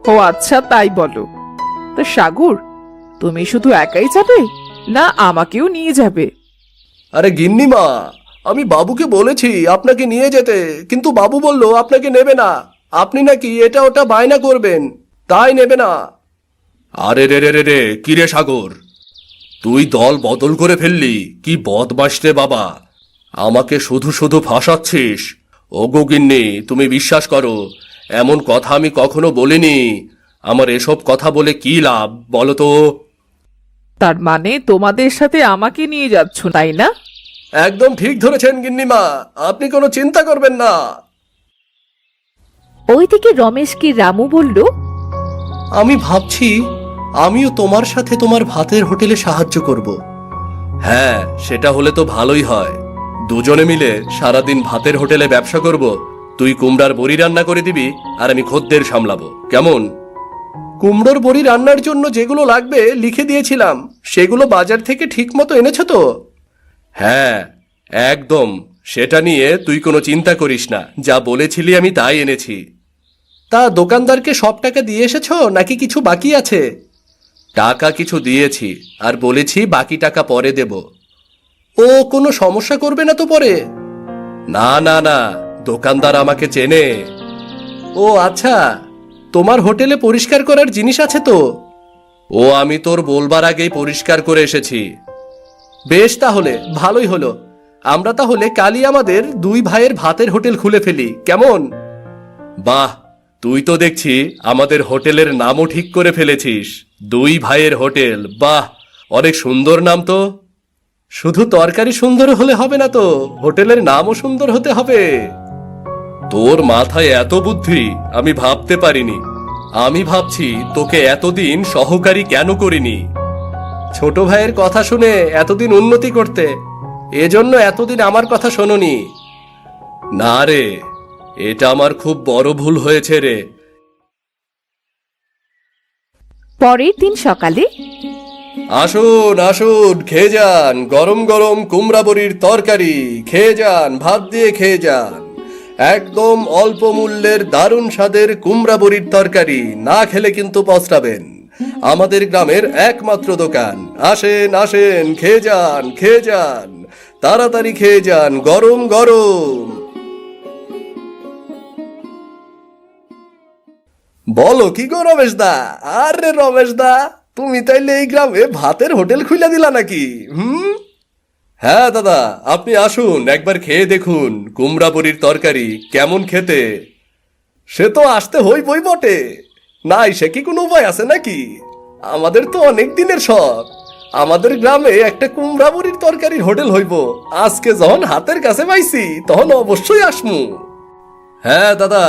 Speaker 5: ও আচ্ছা, তাই বলো। তো সাগর, তুমি শুধু একাই যাবে না আমাকেও নিয়ে যাবে?
Speaker 3: আরে গিন্নিমা, আমি বাবুকে বলেছি আপনাকে নিয়ে যেতে, কিন্তু বাবু বলল আপনাকে নেবে না। আপনি নাকি এটা ওটা বায়না করবেন, তাই নেবে না। আরে রে রে রে রে, কিরে সাগর, তুই দল বদল করে ফেললি? কি বদমাশ রে বাবা, আমাকে শুধু শুধু ফাঁসাচ্ছিস। ওগো গিন্নি, তুমি বিশ্বাস করো, এমন কথা আমি কখনো বলিনি। আমার এসব কথা বলে কি লাভ বলো তো?
Speaker 5: তার মানে তোমাদের সাথে আমাকে নিয়ে যাচ্ছ, তাই না?
Speaker 3: একদম ঠিক ধরেছেন গিন্নিমা, আপনি কোনো চিন্তা করবেন না।
Speaker 2: ওইদিকে রমেশকে রামু বলল,
Speaker 3: আমি ভাবছি আমিও তোমার সাথে তোমার ভাতের হোটেলে সাহায্য করব। হ্যাঁ, সেটা হলে তো ভালোই হয়। দুজনে মিলে সারাদিন ভাতের হোটেলে ব্যবসা করব। তুই কুমড়ার বড়ি রান্না করে দিবি আর আমি খদ্দের সামলাবো, কেমন? কুমড়োর বড়ি রান্নার জন্য যেগুলো লাগবে লিখে দিয়েছিলাম, সেগুলো বাজার থেকে ঠিক মতো এনেছো তো? হ্যাঁ, একদম। সেটা নিয়ে তুই কোনো চিন্তা করিস না, যা বলেছিলি আমি তাই এনেছি। তা দোকানদারকে সব টাকা দিয়ে এসেছো নাকি কিছু বাকি আছে? টাকা কিছু দিয়েছি আর বলেছি বাকি টাকা পরে দেব। ও কোনো সমস্যা করবে না তো পরে? না না না, দোকানদার আমাকে চেনে। ও আচ্ছা, তোমার হোটেলে পরিষ্কার করার জিনিস আছে তো? ও আমি তোর বলবার আগেই পরিষ্কার করে এসেছি। বেশ, তাহলে ভালোই হলো। আমরা তাহলে কালই আমাদের দুই ভাইয়ের ভাতের হোটেল খুলে ফেলি, কেমন? বাহ, তুই তো দেখছি আমাদের হোটেলের নামও ঠিক করে ফেলেছিস। দুই ভাইয়ের হোটেল, বাহ, অনেক সুন্দর নাম তো। শুধু তরকারি সুন্দর হলে হবে না তো, হোটেলের নামও সুন্দর হতে হবে। তোর মাথায় এত বুদ্ধি আমি ভাবতে পারিনি। আমি ভাবছি তোকে এতদিন সহকারী কেন করিনি। ছোট ভাইয়ের কথা শুনে এতদিন উন্নতি করতে, এজন্য এতদিন আমার কথা শোনোনি। না রে, এটা আমার খুব বড় ভুল হয়েছে রে।
Speaker 2: পরের দিন সকালে
Speaker 3: আসুন আসুন, খেয়ে যান, গরম গরম কুমড়া বড়ির তরকারি খেয়ে যান, ভাত দিয়ে খেয়ে যান। একদম অল্প মূল্যের দারুণ স্বাদের কুমড়া বড়ির তরকারি, না খেলে কিন্তু পস্তাবেন। আমাদের গ্রামের একমাত্র দোকান। আসেন আসেন, খেয়ে যান খেয়ে যান, তাড়াতাড়ি খেয়ে যান, গরম গরম। বলো কি গো রমেশ দা? আরে রমেশ দা, তুমি তাইলে এই গ্রামে ভাতের হোটেল খুলে দিলা নাকি? হ্যাঁ দাদা, আপনি আসুন, একবার খেয়ে দেখুন কুমড়া বড়ির তরকারি কেমন খেতে। সে তো আসতে হইবই বটে, নাই সে কি কোনো উপায় আছে নাকি? আমাদের তো অনেক দিনের শখ, আমাদের গ্রামে একটা কুমড়া বড়ির তরকারির হোটেল হইব। আজকে যখন হাতের কাছে পাইছি তখন অবশ্যই আসমু। হ্যাঁ দাদা,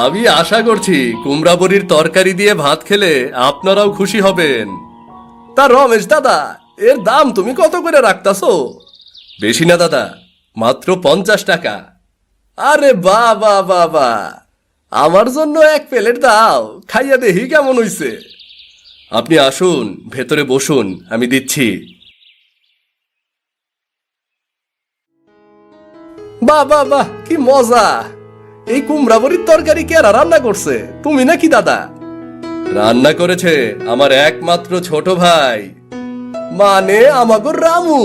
Speaker 3: আমি আশা করছি কুমড়া বড়ির তরকারি দিয়ে ভাত খেলে আপনারাও খুশি হবেন। তা রমেশ দাদা, এর দাম তুমি কত করে রাখতাছো? বেশি না দাদা, মাত্র 50 টাকা। আরে বাবা বাবা, আমার জন্য এক প্লেট দাও, খাইয়া দেখি কেমন হইছে। আপনি আসুন, ভেতরে বসুন, আমি দিচ্ছি। বাহ বাহ বাহ, কি মজা! এই কুমড়া বড়ির তরকারি কে রান্না করছে, তুমি নাকি দাদা? রান্না করেছে আমার একমাত্র ছোট ভাই, মানে আমাগো রামু।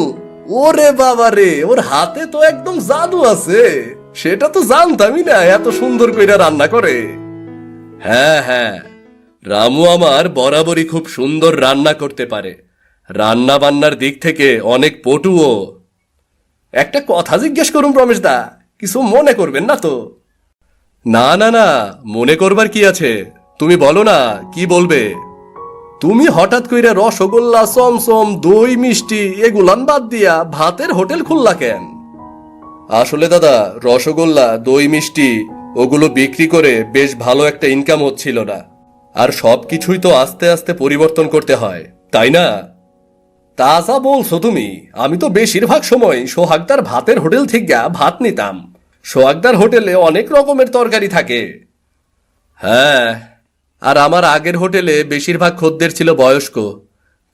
Speaker 3: ওরে বাবা রে, ওর হাতে তো একদম জাদু আছে, সেটা তো জানতামই না এত সুন্দর কইরা রান্না করে। হ্যাঁ হ্যাঁ, রামু আমার বরাবরই খুব সুন্দর রান্না করতে পারে, রান্না বান্নার দিক থেকে অনেক পটুও। একটা কথা জিজ্ঞেস করুন রমেশ দা, কিছু মনে করবেন না তো? না না না, মনে করবার কি আছে, তুমি বলো না কি বলবে। তুমি হঠাৎ কইরা রসগোল্লা, চমচম, দই, মিষ্টি এগুলান বাদ দিয়া ভাতের হোটেল খুললা কেন? আসলে দাদা, রসগোল্লা, দই, মিষ্টি ওগুলো বিক্রি করে বেশ ভালো একটা ইনকাম হচ্ছিল না, আর সবকিছুই তো আস্তে আস্তে পরিবর্তন করতে হয়, তাই না? তা যা বলছো তুমি, আমি তো বেশিরভাগ সময় সোহাগদার ভাতের হোটেল থেকে ভাত নিতাম। সোহাগদার হোটেলে অনেক রকমের তরকারি থাকে। হ্যাঁ, আর আমার আগের হোটেলে বেশিরভাগ খদ্দের ছিল বয়স্ক,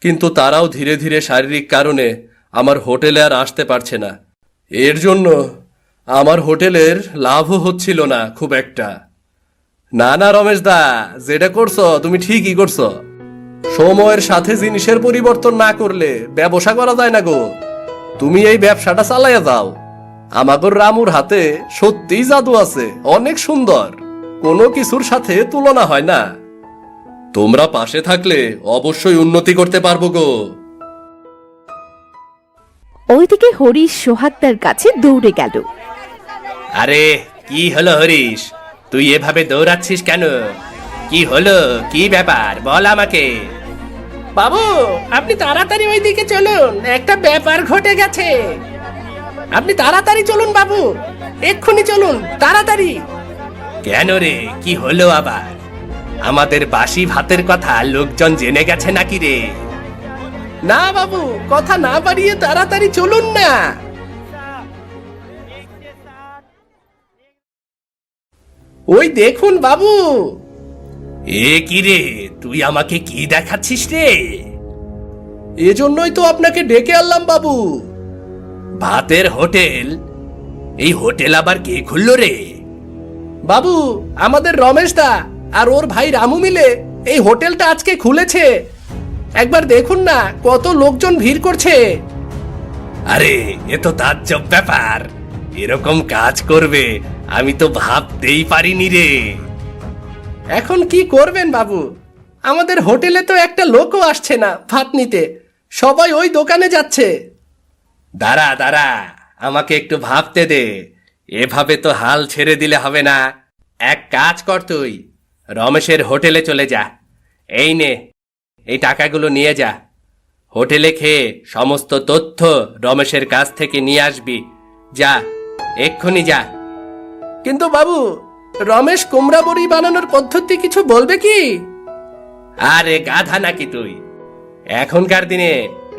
Speaker 3: কিন্তু তারাও ধীরে ধীরে শারীরিক কারণে আমার হোটেলে আর আসতে পারছে না। এর জন্য আমার হোটেলের লাভও হচ্ছিল না খুব একটা। না না রমেশ দা, যেটা করছো তুমি ঠিকই করছো। সময়ের সাথে জিনিসের পরিবর্তন না করলে ব্যবসা করা যায় না গো। তুমি এই ব্যবসাটা চালাইয়া যাও। আমাগর রামুর হাতে সত্যিই জাদু আছে, অনেক সুন্দর, কোনো কিছুর সাথে তুলনা হয় না। তোমরা পাশে থাকলে অবশ্যই উন্নতি করতে পারবো গো।
Speaker 2: ওইদিকে হরিশ সোহাগদার কাছে দৌড়ে গেল।
Speaker 4: আরে কি হলো হরিশ, তুই এভাবে দৌড়াচ্ছিস কেন? কি হলো, কি ব্যাপার বল আমাকে। বাবু, আপনি তাড়াতাড়ি ওইদিকে চলুন, একটা ব্যাপার ঘটে গেছে। আপনি তাড়াতাড়ি চলুন বাবু, এক্ষুনি চলুন তাড়াতাড়ি। কেন রে, কি হলো আবার? আমাদের বাসি ভাতের কথা লোকজন জেনে গেছে নাকি রে? না বাবু, কথা না বাড়িয়ে তাড়াতাড়ি চলুন না। ওই দেখুন বাবু। এ কি রে, তুই আমাকে কি দেখাচ্ছিস রে? এজন্যই তো আপনাকে ডেকে আনলাম বাবু। ভাতের হোটেল? এই হোটেল আবার কে খুললো রে? বাবু, আমাদের রমেশ দা আর ওর ভাই রামু মিলে এই হোটেলটা আজকে খুলেছে। একবার দেখুন না কত লোকজন ভিড় করছে। আরে এ তো তাজ্জব ব্যাপার, এরকম কাজ করবে আমি তো ভাবতেই পারিনি রে। এখন কি করবেন বাবু, আমাদের হোটেলে তো একটা লোকও আসছে না ভাত নিতে, সবাই ওই দোকানে যাচ্ছে। দাঁড়া দাঁড়া, আমাকে একটু ভাবতে দে, এভাবে তো হাল ছেড়ে দিলে হবে না। এক কাজ কর, তুই রমেশের হোটেলে চলে যা। এই নে, এই টাকাগুলো নিয়ে যা। হোটেলে খেয়ে সমস্ত তথ্য রমেশের কাছ থেকে নিয়ে আসবি। যা, এক্ষুনি যা। কিন্তু বাবু, রমেশ কুমড়া বড়ি বানানোর পদ্ধতি কিছু বলবে কি? আরে গাধা নাকি তুই? এখনকার দিনে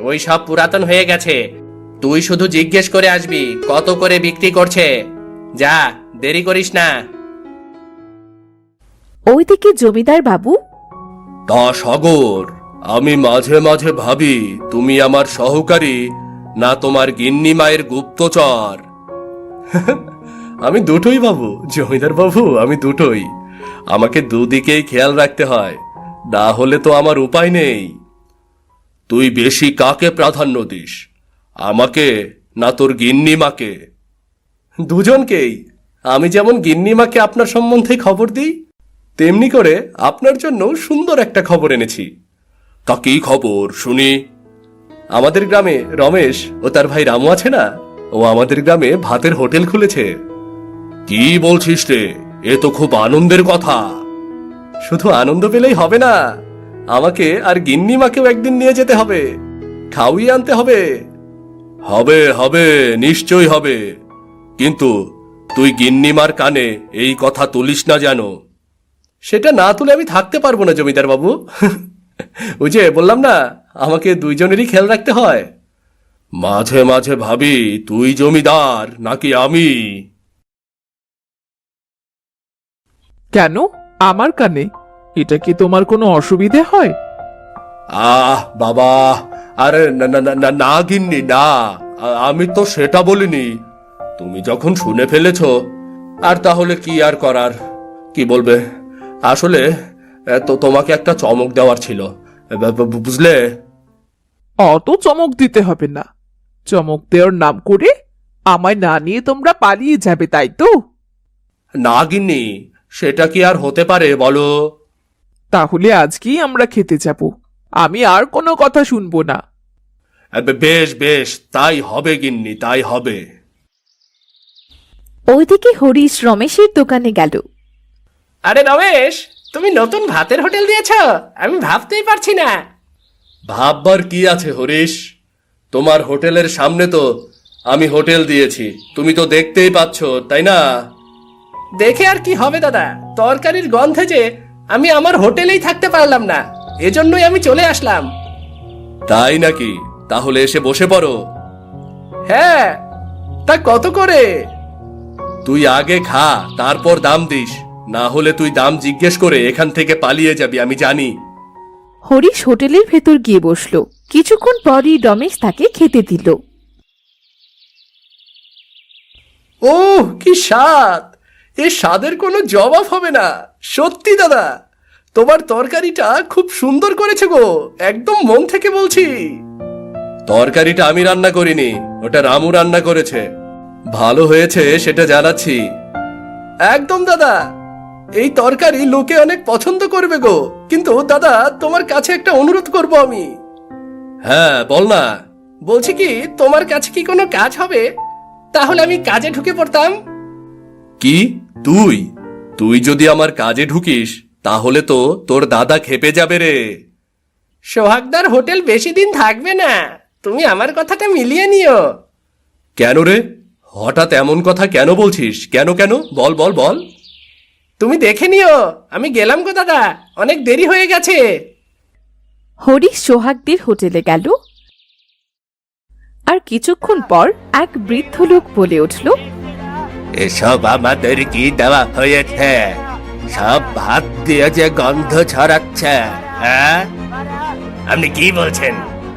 Speaker 4: ওই সব পুরাতন হয়ে গেছে। তুই শুধু জিজ্ঞেস করে আসবি কত করে বিক্রি করছে। যা, দেরি করিস না।
Speaker 2: ওইদিকে জমিদার বাবু।
Speaker 3: তা সগর, আমি মাঝে মাঝে ভাবি তুমি আমার সহকারী না তোমার গিন্নি মায়ের গুপ্তচর। আমি দুটোই বাবু, জমিদার বাবু, আমি দুটোই। আমাকে দুদিকেই খেয়াল রাখতে হয়, না হলে তো আমার উপায় নেই। তুই বেশি কাকে প্রাধান্য দিস, আমাকে না তোর গিন্নিমাকে? দুজনকেই। আমি যেমন গিন্নিমাকে আপনার সম্বন্ধে খবর দিই, তেমনি করে আপনার জন্য সুন্দর একটা খবর এনেছি। তা কি খবর শুনি? আমাদের গ্রামে রমেশ ও তার ভাই রামু আছে না, ও আমাদের গ্রামে ভাতের হোটেল খুলেছে। কি বলছিস রে, এ তো খুব আনন্দের কথা। শুধু আনন্দ পেলেই হবে না, আমাকে আর গিন্নিমাকেও একদিন নিয়ে যেতে হবে, খাওয়িয়ে আনতে হবে। হবে হবে, নিশ্চয়ই হবে, কিন্তু তুই গিন্নিমার কানে এই কথা তুলিস না যেন। সেটা না তুলে আমি থাকতে পারবো না জমিদার বাবু। ওই যে বললাম না, আমাকে দুইজনেরই খেয়াল রাখতে হয়। মাঝে মাঝে ভাবি তুই জমিদার নাকি আমি।
Speaker 5: কেন আমার কানে? এটা কি তোমার কোনো অসুবিধে হয়?
Speaker 3: বাবা, আরে না না না, না না গিন্নি না, আমি তো সেটা বলিনি। তুমি যখন শুনে ফেলেছো, আর তাহলে কি আর করার। কি বলবে, আসলে তো তোমাকে একটা চমক দেওয়ার ছিল, বুঝলে?
Speaker 5: অত চমক দিতে হবে না। চমক দেওয়ার নাম করে আমায় না নিয়ে তোমরা পালিয়ে যাবে, তাই তো?
Speaker 3: না গিন্নি, সেটা কি আর হতে পারে বলো?
Speaker 5: তাহলে আজকেই আমরা খেতে যাব, আমি আর কোনো কথা শুনবো না।
Speaker 3: বেশ বেশ, তাই হবে গিন্নি, তাই হবে।
Speaker 2: ওইদিকে হরিশ রমেশের দোকানে গেল।
Speaker 4: আরে রমেশ, তুমি নতুন ভাতের হোটেল দিয়েছ, আমি ভাবতেই পারছি না।
Speaker 3: ভাববার কি আছে হরিশ, তোমার হোটেলের সামনে তো আমি হোটেল দিয়েছি, তুমি তো দেখতেই পাচ্ছ, তাই না?
Speaker 4: দেখে আর কি হবে দাদা, তরকারির গন্ধে যে আমি আমার হোটেলেই থাকতে পারলাম না, এজন্যই আমি চলে আসলাম।
Speaker 3: তাই নাকি? তাহলে এসে বসে পড়ো।
Speaker 4: হ্যাঁ, তা কত করে?
Speaker 3: তুই আগে খা, তারপর দাম দিস, না হলে তুই দাম জিজ্ঞেস করে এখান থেকে পালিয়ে যাবি, আমি জানি।
Speaker 2: হরিশ হোটেলের ভেতর গিয়ে বসলো। কিছুক্ষণ পরই রমেশ তাকে খেতে দিল।
Speaker 4: ও কি স্বাদ! এ স্বাদের কোনো জবাব হবে না, সত্যি দাদা। তোমার তরকারিটা খুব সুন্দর করেছে গো, একদম মন থেকে বলছি।
Speaker 3: তরকারিটা আমি রান্না করিনি, ওটা রামু রান্না করেছে। ভালো হয়েছে সেটা জানাচ্ছি।
Speaker 4: একদম দাদা, এই তরকারি লোকে অনেক পছন্দ করবে গো। কিন্তু দাদা, তোমার কাছে একটা অনুরোধ করব আমি।
Speaker 3: হ্যাঁ বল না।
Speaker 4: বলছি কি, তোমার কাছে কি কোনো কাজ হবে? তাহলে আমি কাজে ঢুকে পড়তাম।
Speaker 3: কি? তুই তুই যদি আমার কাজে ঢুকিস, তাহলে তো তোর দাদা খেপে যাবে রে।
Speaker 4: সোহাগদার হোটেল বেশি দিন থাকবে না, তুমি আমার কথাটা মিলিয়ে নিও।
Speaker 3: কেন রে, হঠাৎ এমন কথা কেন বলছিস? কেন কেন বল বল বল।
Speaker 4: তুমি দেখে নিও, আমি গেলাম গো দাদা, অনেক দেরি হয়ে গেছে।
Speaker 2: হরিশ সোহাগদের হোটেলে গেল। আর কিছুক্ষণ পর এক বৃদ্ধ লোক বলে উঠল,
Speaker 1: এসব আমাদের কি দেওয়া হয়েছে? সব ভাত দিয়ে যে গন্ধ ছড়াচ্ছে। হ্যাঁ, আপনি কি বলছেন?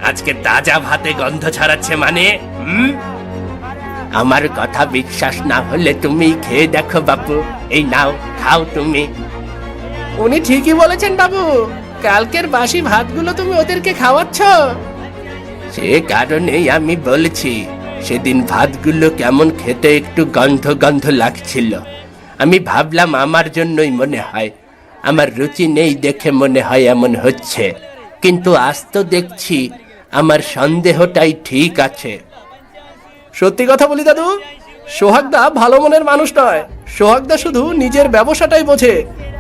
Speaker 1: আজকে তাজা ভাতে গন্ধ ছড়াচ্ছে মানে? আমার কথা বিশ্বাস না হলে তুমি খেয়ে দেখো বাপু। এই নাও, খাও তুমি।
Speaker 4: উনি ঠিকই বলেছেন বাবু, কালকের বাসি ভাতগুলো তুমি ওদেরকে খাওয়াচ্ছ।
Speaker 1: সে কারণেই আমি বলছি, সেদিন ভাতগুলো কেমন খেতে একটু গন্ধ গন্ধ লাগছিল। আমি ভাবলাম আমার জন্যই মনে হয়, আমার রুচি নেই দেখে মনে হয় এমন হচ্ছে। কিন্তু আজ তো দেখছি আমার সন্দেহটাই ঠিক আছে।
Speaker 4: সত্যি কথা বলি দাদু, সোহাগদা ভালো মনের মানুষ নয়। সোহাগদা শুধু নিজের ব্যবসাটাই বোঝে,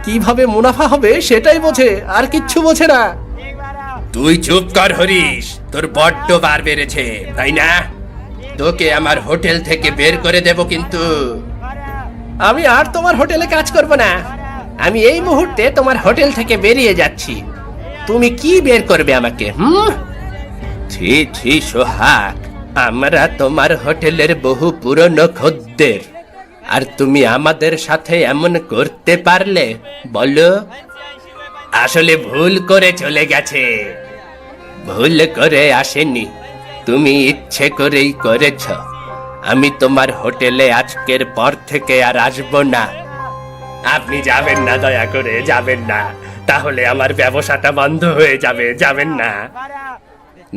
Speaker 4: কিভাবে মুনাফা হবে সেটাই বোঝে, আর কিচ্ছু বোঝে না।
Speaker 1: তুই চুপ কর হরিশ, তোর বড্ড বার বেড়েছে তাই না? তোকে আমার হোটেল থেকে বের করে দেব কিন্তু।
Speaker 4: আমি আর তোমার হোটেলে কাজ করব না। আমি এই মুহূর্তে তোমার হোটেল থেকে বেরিয়ে যাচ্ছি। তুমি কি বের করবে আমাকে?
Speaker 1: ছি ছি সোহাগ, আমরা তোমার হোটেলের বহু পুরনো খদ্দের, আর তুমি আমাদের সাথে এমন করতে পারলে? বলো। আসলে ভুল করে চলে গেছে। ভুল করে আসেনি, তুমি ইচ্ছে করেই করেছ। আমি তোমার হোটেলে আজকের পর থেকে আর আসবো না। আপনি যাবেন না, দয়া করে যাবেন না, তাহলে আমার ব্যবসাটা বন্ধ হয়ে যাবে। যাবেন না।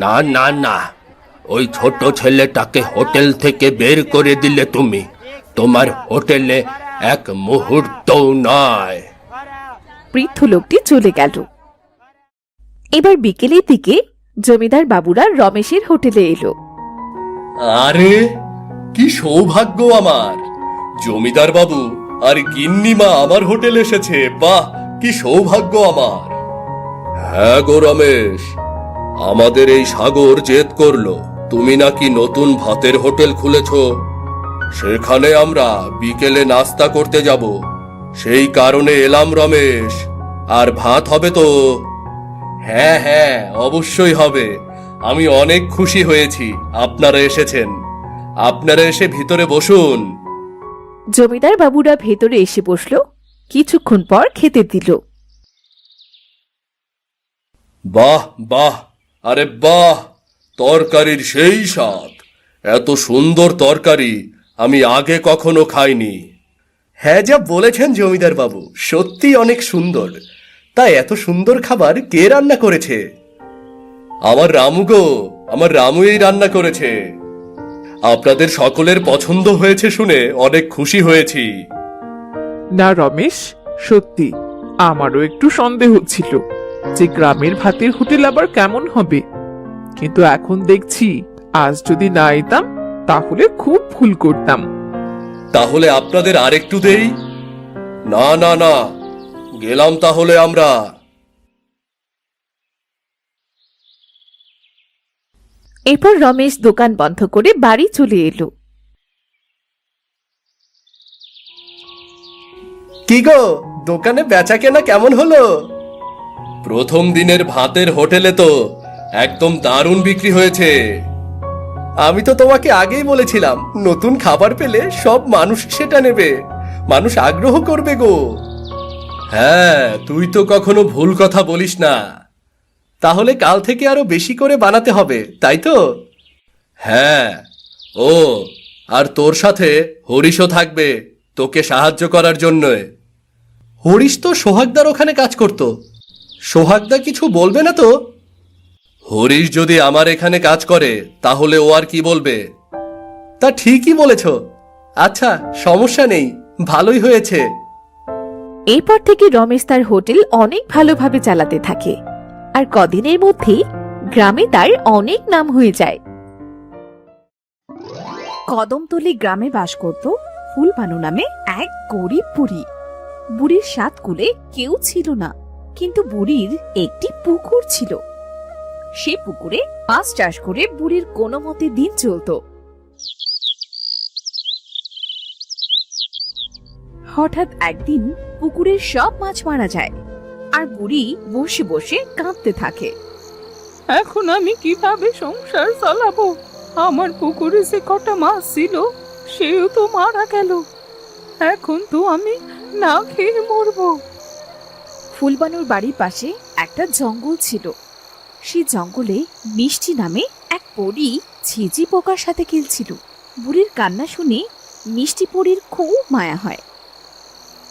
Speaker 1: না না না, ওই ছোট ছেলেটাকে হোটেল থেকে বের করে দিলে তুমি তোমার হোটেলে এক মুহূর্তও নয়।
Speaker 2: বৃদ্ধ লোকটি চলে গেল। এবার বিকেলের দিকে জমিদার বাবুরা রমেশের হোটেলে এলো।
Speaker 3: আরে কি সৌভাগ্য আমার! জমিদার বাবু আর গিন্নিমা আমার হোটেল এসেছে। বাহ, কি সৌভাগ্য আমার! হ্যাঁ গো রমেশ, আমাদের এই সাগর জেদ করলো তুমি নাকি নতুন ভাতের হোটেল খুলেছ। সেখানে আমরা বিকেলে নাস্তা করতে যাব, সেই কারণে এলাম রমেশ। আর ভাত হবে তো? হ্যাঁ হ্যাঁ, অবশ্যই হবে। আমি অনেক খুশি হয়েছি আপনারা এসেছেন। আপনারা এসে ভিতরে বসুন।
Speaker 2: জমিদার বাবুরা ভেতরে এসে বসলো। কিছুক্ষণ পর খেতে দিল।
Speaker 3: বাহ বাহ, আরে বাহ, তরকারির সেই স্বাদ! এত সুন্দর তরকারি আমি আগে কখনো খাইনি। হ্যাঁ, যা বলেছেন জমিদার বাবু, সত্যি অনেক সুন্দর। তাই এত সুন্দর খাবার কে রান্না করেছে? আমার রামু গো, আমার রামু এই রান্না করেছে। আপনাদের সকলের পছন্দ হয়েছে শুনে অনেক খুশি হয়েছি।
Speaker 5: না রমেশ, সত্যি আমারও একটু সন্দেহ ছিল যে গ্রামের ভাতের হোটেল আবার কেমন হবে, কিন্তু এখন দেখছি আজ যদি না এতাম তাহলে খুব ভুল করতাম।
Speaker 3: তাহলে আপনাদের আরেকটু দেই? না না না, গেলাম তাহলে আমরা।
Speaker 2: এরপর রমেশ দোকান বন্ধ করে বাড়ি চলে এলো।
Speaker 3: কি গো, দোকানে বেচা কেনা কেমন হলো? প্রথম দিনের ভাতের হোটেলে তো একদম দারুণ বিক্রি হয়েছে। আমি তো তোমাকে আগেই বলেছিলাম, নতুন খাবার পেলে সব মানুষ সেটা নেবে, মানুষ আগ্রহ করবে গো। হ্যাঁ, তুই তো কখনো ভুল কথা বলিস না। তাহলে কাল থেকে আরো বেশি করে বানাতে হবে, তাই তো? হ্যাঁ। ও, আর তোর সাথে হরিশও থাকবে তোকে সাহায্য করার জন্য। হরিশ তো সোহাগদার ওখানে কাজ করত। সোহাগদা কিছু বলবে না তো? হরিশ যদি আমার এখানে কাজ করে তাহলে ও আর কি বলবে? তা ঠিকই বলেছ। আচ্ছা, সমস্যা নেই, ভালোই হয়েছে।
Speaker 2: এরপর থেকে রমেশ তার হোটেল অনেক ভালোভাবে চালাতে থাকে, আর কদিনের মধ্যেই গ্রামে তার অনেক নাম হয়ে যায়।
Speaker 6: কদমতলী গ্রামে বাস করত ফুলবানু নামে এক গরিব বুড়ি। বুড়ির 7 কুলে কেউ ছিল না, কিন্তু বুড়ির একটি পুকুর ছিল। সে পুকুরে মাছ চাষ করে বুড়ির কোনো মতে দিন চলত। হঠাৎ একদিন পুকুরের সব মাছ মারা যায় আর বুড়ি বসে বসে কাঁদতে থাকে।
Speaker 5: এখন আমি কিভাবে সংসার চালাবো? আমার পুকুরে যে কটা মাছ ছিল সেও তো মারা গেল। এখন তো আমি না খেয়ে মরবো।
Speaker 6: ফুলবানুর বাড়ির পাশে একটা জঙ্গল ছিল। সেই জঙ্গলে মিষ্টি নামে এক পরী ঝিঝি পোকার সাথে খেলছিল। বুড়ির কান্না শুনে মিষ্টি পরীর খুব মায়া হয়।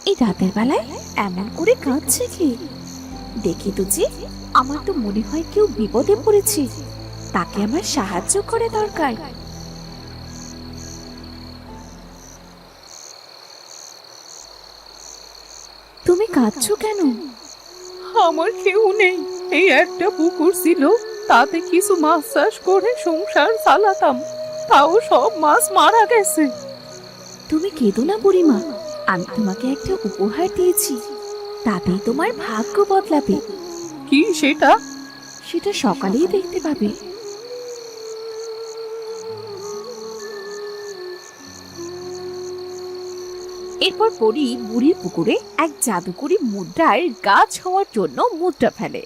Speaker 6: এই রাতের বেলায় এমন করে কাঁদছে কি? দেখি তো যে, আমার তো মনে হয় কেউ বিপদে পড়েছে, তাকে আমার সাহায্য করে দরকার। তুমি কাঁদছো কেন?
Speaker 5: আমার কেউ নেই। এই একটা পুকুর ছিল, তাতে কিছু মাছ চাষ করে সংসার চালাতাম, তাও সব মাছ মারা গেছে।
Speaker 6: তুমি কেঁদো না বুড়িমা, আমি তোমাকে একটা উপহার দিয়েছি, তাতেই তোমার ভাগ্য বদলাবে।
Speaker 5: কি সেটা?
Speaker 6: সেটা সকালেই দেখতে পাবে। এরপর পরী বুড়ির পুকুরে এক জাদুকরি মুদ্রার গাছ হওয়ার জন্য মুদ্রা ফেলে।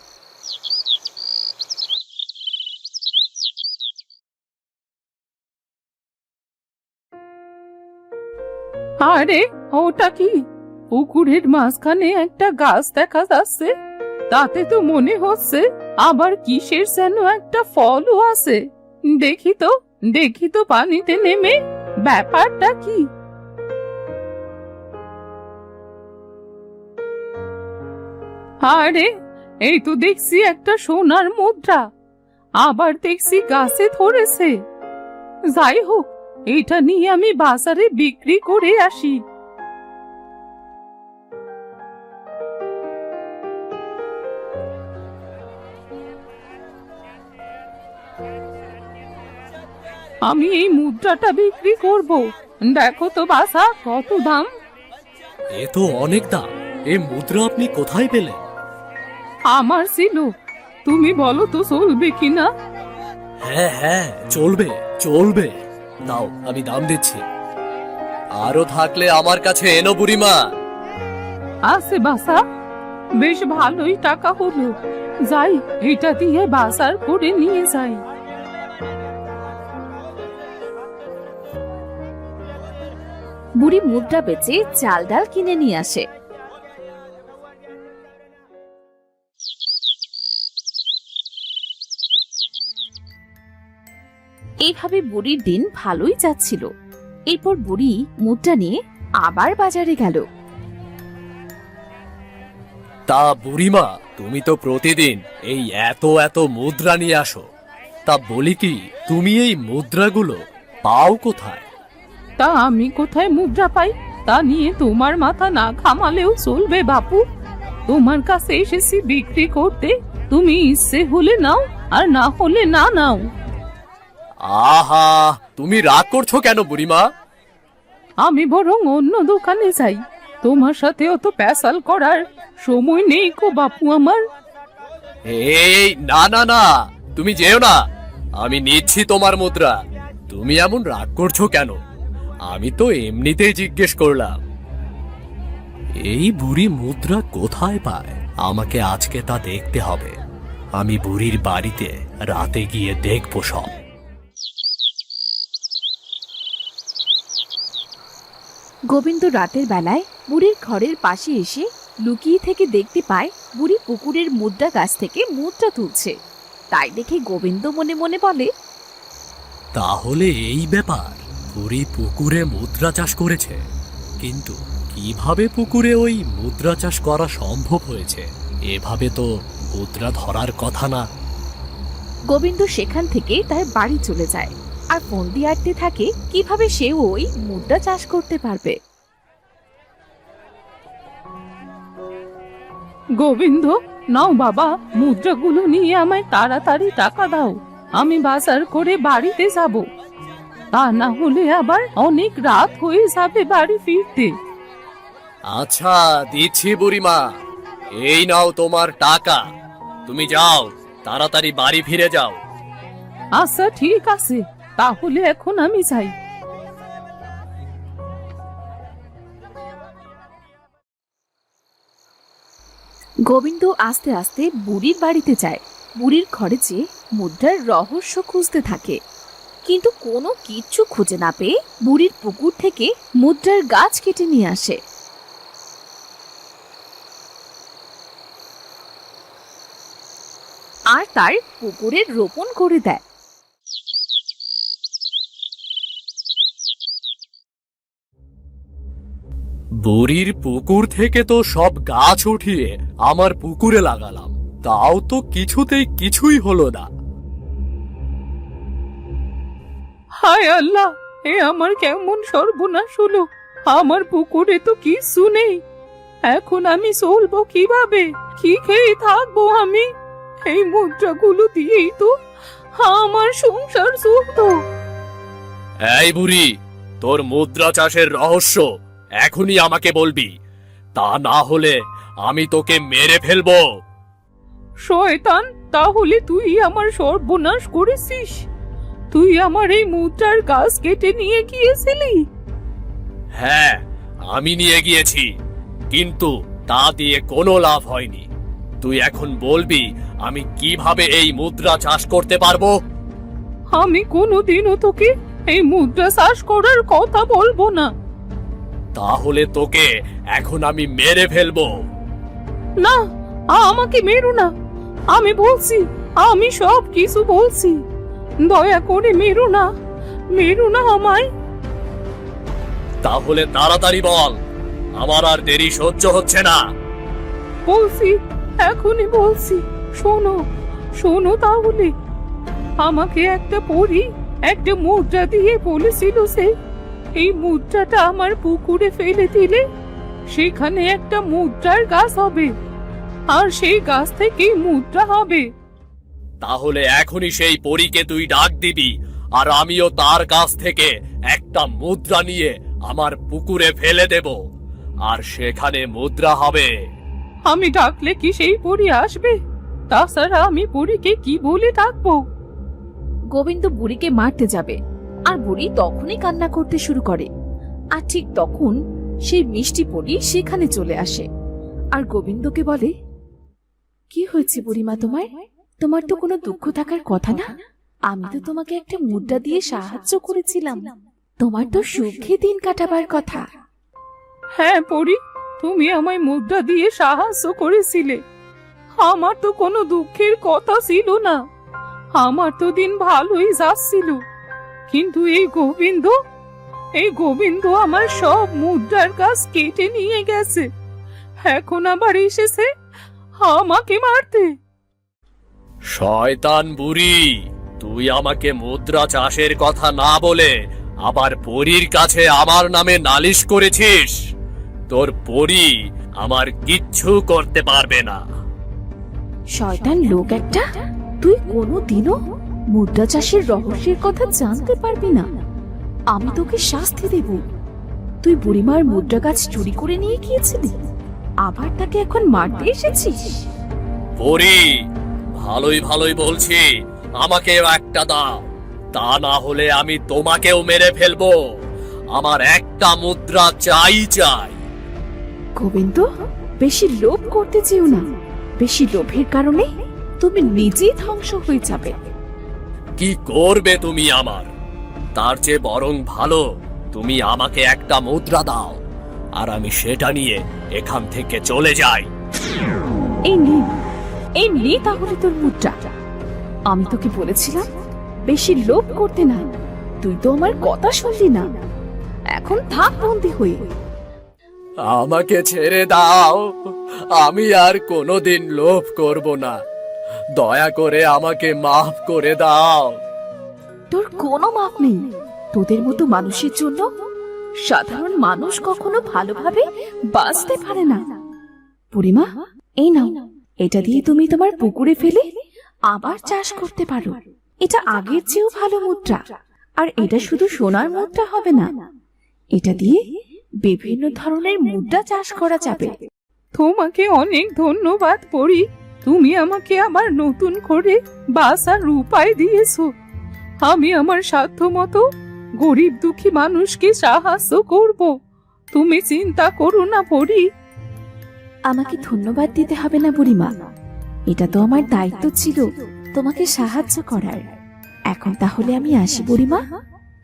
Speaker 5: আরে ওটা কি? পুকুরের মাঝখানে একটা গাছ দেখা যাচ্ছে, তাতে তো মনে হচ্ছে আবার কিসের যেন একটা ফলও আছে। দেখি তো পানিতে নেমে ব্যাপারটা কি। আরে এই তো দেখছি একটা সোনার মুদ্রা, আবার দেখছি গাছে ধরেছে। যাই হোক, এটা নিয়ে আমি বাজারে বিক্রি করে আসি। আমি এই মুদ্রাটা বিক্রি করব। দেখো তো বাসা, কত দাম?
Speaker 3: এ তো অনেক দাম। এই মুদ্রা আপনি কোথায় পেলেন?
Speaker 5: আমার ছিল, তুমি বলো তো চলবে কিনা?
Speaker 3: হ্যাঁ হ্যাঁ, চলবে চলবে, দাও আমি দাম দিচ্ছি। আরো থাকলে আমার কাছে এনো বুড়িমা।
Speaker 5: আছে বাসা, বেশ ভালোই টাকা হলো। যাই, এটা দিয়ে বাজার করে নিয়ে যাই।
Speaker 6: বুড়ি মুদ্রা বেচে চাল ডাল কিনে নিয়ে আসে। এইভাবে বুড়ির দিন ভালোই যাচ্ছিল। এরপর বুড়ি মুদ্রা নিয়ে আবার বাজারে গেল।
Speaker 3: তা বুড়িমা, তুমি তো প্রতিদিন এই এত এত মুদ্রা নিয়ে আসো, তা বলি কি, তুমি এই মুদ্রাগুলো পাও কোথায়?
Speaker 5: তা আমি কোথায় মুদ্রা পাই তা নিয়ে তোমার মাথা না ঘামালেও চলবে বাপু। তোমার কাছে এসেছি বিক্রি করতে, তুমি ইচ্ছে হলে নাও আর না হলে না নাও।
Speaker 3: আহা, তুমি রাগ করছো কেন বুড়িমা?
Speaker 5: আমি বরং অন্য দোকানে যাই, তোমার সাথে অত প্যাসাল করার সময় নেই গো বাপু আমার।
Speaker 3: এই না না না, তুমি যেও না, আমি নিচ্ছি তোমার মুদ্রা। তুমি এমন রাগ করছো কেন? আমি তো এমনিতেই জিজ্ঞেস করলাম। এই বুড়ি মুদ্রা কোথায় পায়, আমাকে আজকে তা দেখতে হবে। আমি বুড়ির বাড়িতে রাতে গিয়ে দেখবো সব।
Speaker 6: গোবিন্দ রাতের বেলায় বুড়ির ঘরের পাশে এসে লুকিয়ে থেকে দেখতে পায় বুড়ি পুকুরের মুদ্রা গাছ থেকে মুদ্রা তুলছে। তাই দেখে গোবিন্দ মনে মনে বলে,
Speaker 3: তাহলে এই ব্যাপার, বুড়ি পুকুরে মুদ্রা চাষ করেছে। কিন্তু কিভাবে পুকুরে ওই মুদ্রা চাষ করা সম্ভব হয়েছে? এভাবে তো মুদ্রা ধরার কথা না।
Speaker 6: গোবিন্দ সেখান থেকে তার বাড়ি চলে যায় আর ফোন দিয়ে আটতে থাকে কিভাবে সে ওই মুদ্রা চাষ করতে পারবে।
Speaker 5: গোবিন্দ, নাও বাবা, মুদ্রাগুলো নিয়ে আমায় তাড়াতাড়ি টাকা দাও, আমি বাজার করে বাড়িতে যাব। তা না হলে আবার অনেক রাত হয়ে যাবে বাড়ি ফিরতে।
Speaker 3: আচ্ছা, দিচ্ছি বুড়িমা, এই নাও তোমার টাকা। তুমি যাও, তাড়াতাড়ি বাড়ি ফিরে যাও।
Speaker 5: আচ্ছা ঠিক আছে, তাহলে এখন আমি যাই।
Speaker 6: গোবিন্দ আস্তে আস্তে বুড়ির বাড়িতে যায়। বুড়ির ঘরে যেয়ে মুদ্রার রহস্য খুঁজতে থাকে, কিন্তু কোনো কিচ্ছু খুঁজে না পেয়ে বুড়ির পুকুর থেকে মুদ্রার গাছ কেটে নিয়ে আসে। আর তার পুকুরে রোপণ করে দেয়।
Speaker 3: বুড়ির পুকুর থেকে তো সব গাছ উঠিয়ে আমার পুকুরে লাগালাম, তাও তো কিছুতেই কিছুই হলো না।
Speaker 5: হায় আল্লাহ, এ আমার কেমন সর্বনাশ হলো! আমার পুকুরে তো কিছু নেই। এখন আমি চলবো কিভাবে? কি খেয়ে থাকবো আমি? এই মুদ্রাগুলো দিয়েই তো আমার সংসার চলতো।
Speaker 3: এই বুড়ি, তোর মুদ্রা চাষের রহস্য এখনই আমাকে বলবি, তা না হলে আমি তোকে মেরে ফেলবো।
Speaker 5: শয়তান, তাহলে তুই আমার সর্বনাশ করেছিস? তুই আমার এই মুদ্রার গাছ কেটে নিয়ে গিয়েছিলি?
Speaker 3: হ্যাঁ, আমি নিয়ে গিয়েছি, কিন্তু তা দিয়ে কোনো লাভ হয়নি। তুই এখন বলবি আমি কিভাবে এই মুদ্রা চাষ করতে পারবো?
Speaker 5: আমি কোনোদিনও তোকে এই মুদ্রা চাষ করার কথা বলবো না।
Speaker 3: তাহলে তোকে এখন আমি মেরে ফেলবো।
Speaker 5: না, আমাকে মেরো না। আমি বলছি, আমি সব কিছু বলছি। দয়া করে মেরো না, মেরো না আমায়।
Speaker 3: তাহলে তাড়াতাড়ি বল, আমার আর দেরি সহ্য হচ্ছে না।
Speaker 5: বলছি, এখনই বলছি। শোনো, শোনো তাহলে। আমাকে একটা পরী একটা মুদ্রা দিয়ে বলেছিল সে এই মুদ্রাটা আমার পুকুরে ফেলে দিলে সেখানে একটা মুদ্রার গাছ হবে, আর সেই গাছ থেকেই মুদ্রা হবে।
Speaker 3: তাহলে এখনই সেই পরীকে তুই ডাক দিবি, আর আমিও তার কাছ থেকে একটা মুদ্রা নিয়ে আমার পুকুরে ফেলে দেব, আর সেখানে মুদ্রা হবে।
Speaker 5: আমি ডাকলে কি সেই পরী আসবে? তাছাড়া আমি পরীকে কি বলে ডাকবো?
Speaker 6: গোবিন্দ বুড়িকে মারতে যাবে, আর বুড়ি তখনই কান্না করতে শুরু করে। আর ঠিক তখন সেই মিষ্টি পরী সেখানে চলে আসে, আর গোবিন্দকে বলে, কি হয়েছে বুড়িমা তোমার? তোমার তো কোনো দুঃখ থাকার কথা না। আমি তো তোমাকে একটা মুদ্রা দিয়ে সাহায্য করেছিলাম, তোমার তো সুখে দিন কাটাবার কথা।
Speaker 5: হ্যাঁ পরী, তুমি আমায় মুদ্রা দিয়ে সাহায্য করেছিলে। আমার তো কোনো দুঃখের কথা ছিল না, আমার তো দিন ভালোই যাচ্ছিল। কিন্তু এই গোবিন্দ আমার সব মুদ্রার গাছ কেটে নিয়ে গেছে। এখন আবার এসেছে আমাকে মারতে।
Speaker 3: শয়তান বুড়ি, তুই আমাকে মুদ্রা চাষের কথা না বলে আবার পরীর কাছে আমার নামে নালিশ করেছিস। তোর পরী আমার কিচ্ছু করতে পারবে না।
Speaker 6: শয়তান লোক একটা, তুই কোনোদিনও মুদ্রা চাষের রহস্যের কথা জানতে পারবি না। আমি তোকে শাস্তি দেব। তুই বুড়িমার মুদ্রা গাছ চুরি করে নিয়ে গিয়েছিলি, আবার তাকে এখন মারতে এসেছিস?
Speaker 3: পরী, ভালোই ভালোই বলছি, আমাকেও একটা দাও, তা না হলে আমি তোমাকেও মেরে ফেলবো। আমার একটা মুদ্রা চাই চাই।
Speaker 6: গোবিন্দ, বেশি লোভ করতে চেও না। বেশি লোভের কারণে তুমি নিজেই ধ্বংস হয়ে যাবে।
Speaker 3: কি করবে তুমি আমার? তার চেয়ে বরং ভালো তুমি আমাকে একটা মুদ্রা দাও, আর আমি সেটা নিয়ে এখান থেকে চলে যাই।
Speaker 6: এই নে তাহলে তোর মুদ্রা। আমি তোকে বলেছিলাম বেশি লোভ করতে না, তুই তো আমার কথা শুনলি না। এখন থাক বন্দি হয়ে।
Speaker 3: আমাকে ছেড়ে দাও, আমি আর কোনোদিন লোভ করব না। দয়া করে আমাকে মাফ করে দাও।
Speaker 6: তোর কোনো মাপ নেই। তোদের মতো মানুষের জন্য সাধারণ মানুষ কখনো ভালোভাবে বাঁচতে পারে না। বুড়িমা, এই নাও, এটা দিয়ে তুমি তোমার পুকুরে ফেলে আবার চাষ করতে পারো। এটা আগের চেয়েও ভালো মুদ্রা, আর এটা শুধু সোনার মুদ্রা হবে না, এটা দিয়ে বিভিন্ন ধরনের মুদ্রা চাষ করা যাবে।
Speaker 5: তোমাকে অনেক ধন্যবাদ পরী, তুমি আমাকে আবার নতুন করে বাঁচার উপায় দিয়েছো। আমি আমার সাধ্য মতো গরিব দুঃখী মানুষকে সাহায্য করব। তুমি চিন্তা করো না পরী।
Speaker 6: আমাকে ধন্যবাদ দিতে হবে না বুড়িমা, এটা তো আমার দায়িত্ব ছিল তোমাকে সাহায্য করার। এখন তাহলে আমি আসি বুড়িমা,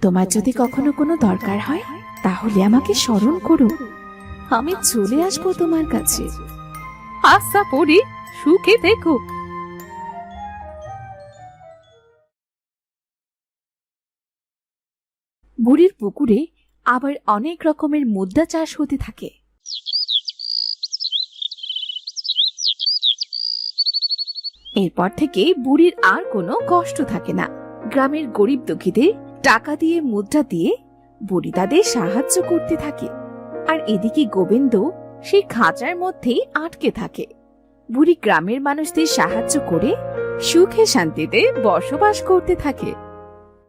Speaker 6: তোমার যদি কখনো কোনো দরকার হয় তাহলে আমাকে স্মরণ করো, আমি চলে আসবো তোমার কাছে।
Speaker 2: আচ্ছা পরি, সুখে দেখো।
Speaker 6: বুড়ির পুকুরে আবার অনেক রকমের মুদ্রা চাষ হতে থাকে। এরপর থেকে বুড়ির আর কোনো কষ্ট থাকে না। গ্রামের গরিব দুঃখীদের টাকা দিয়ে মুদ্রা দিয়ে বুড়ি তাদের সাহায্য করতে থাকে। আর এদিকে গোবিন্দ সেই খাঁচার মধ্যেই আটকে থাকে। বুড়ি গ্রামের মানুষদের সাহায্য করে সুখে শান্তিতে বসবাস করতে থাকে।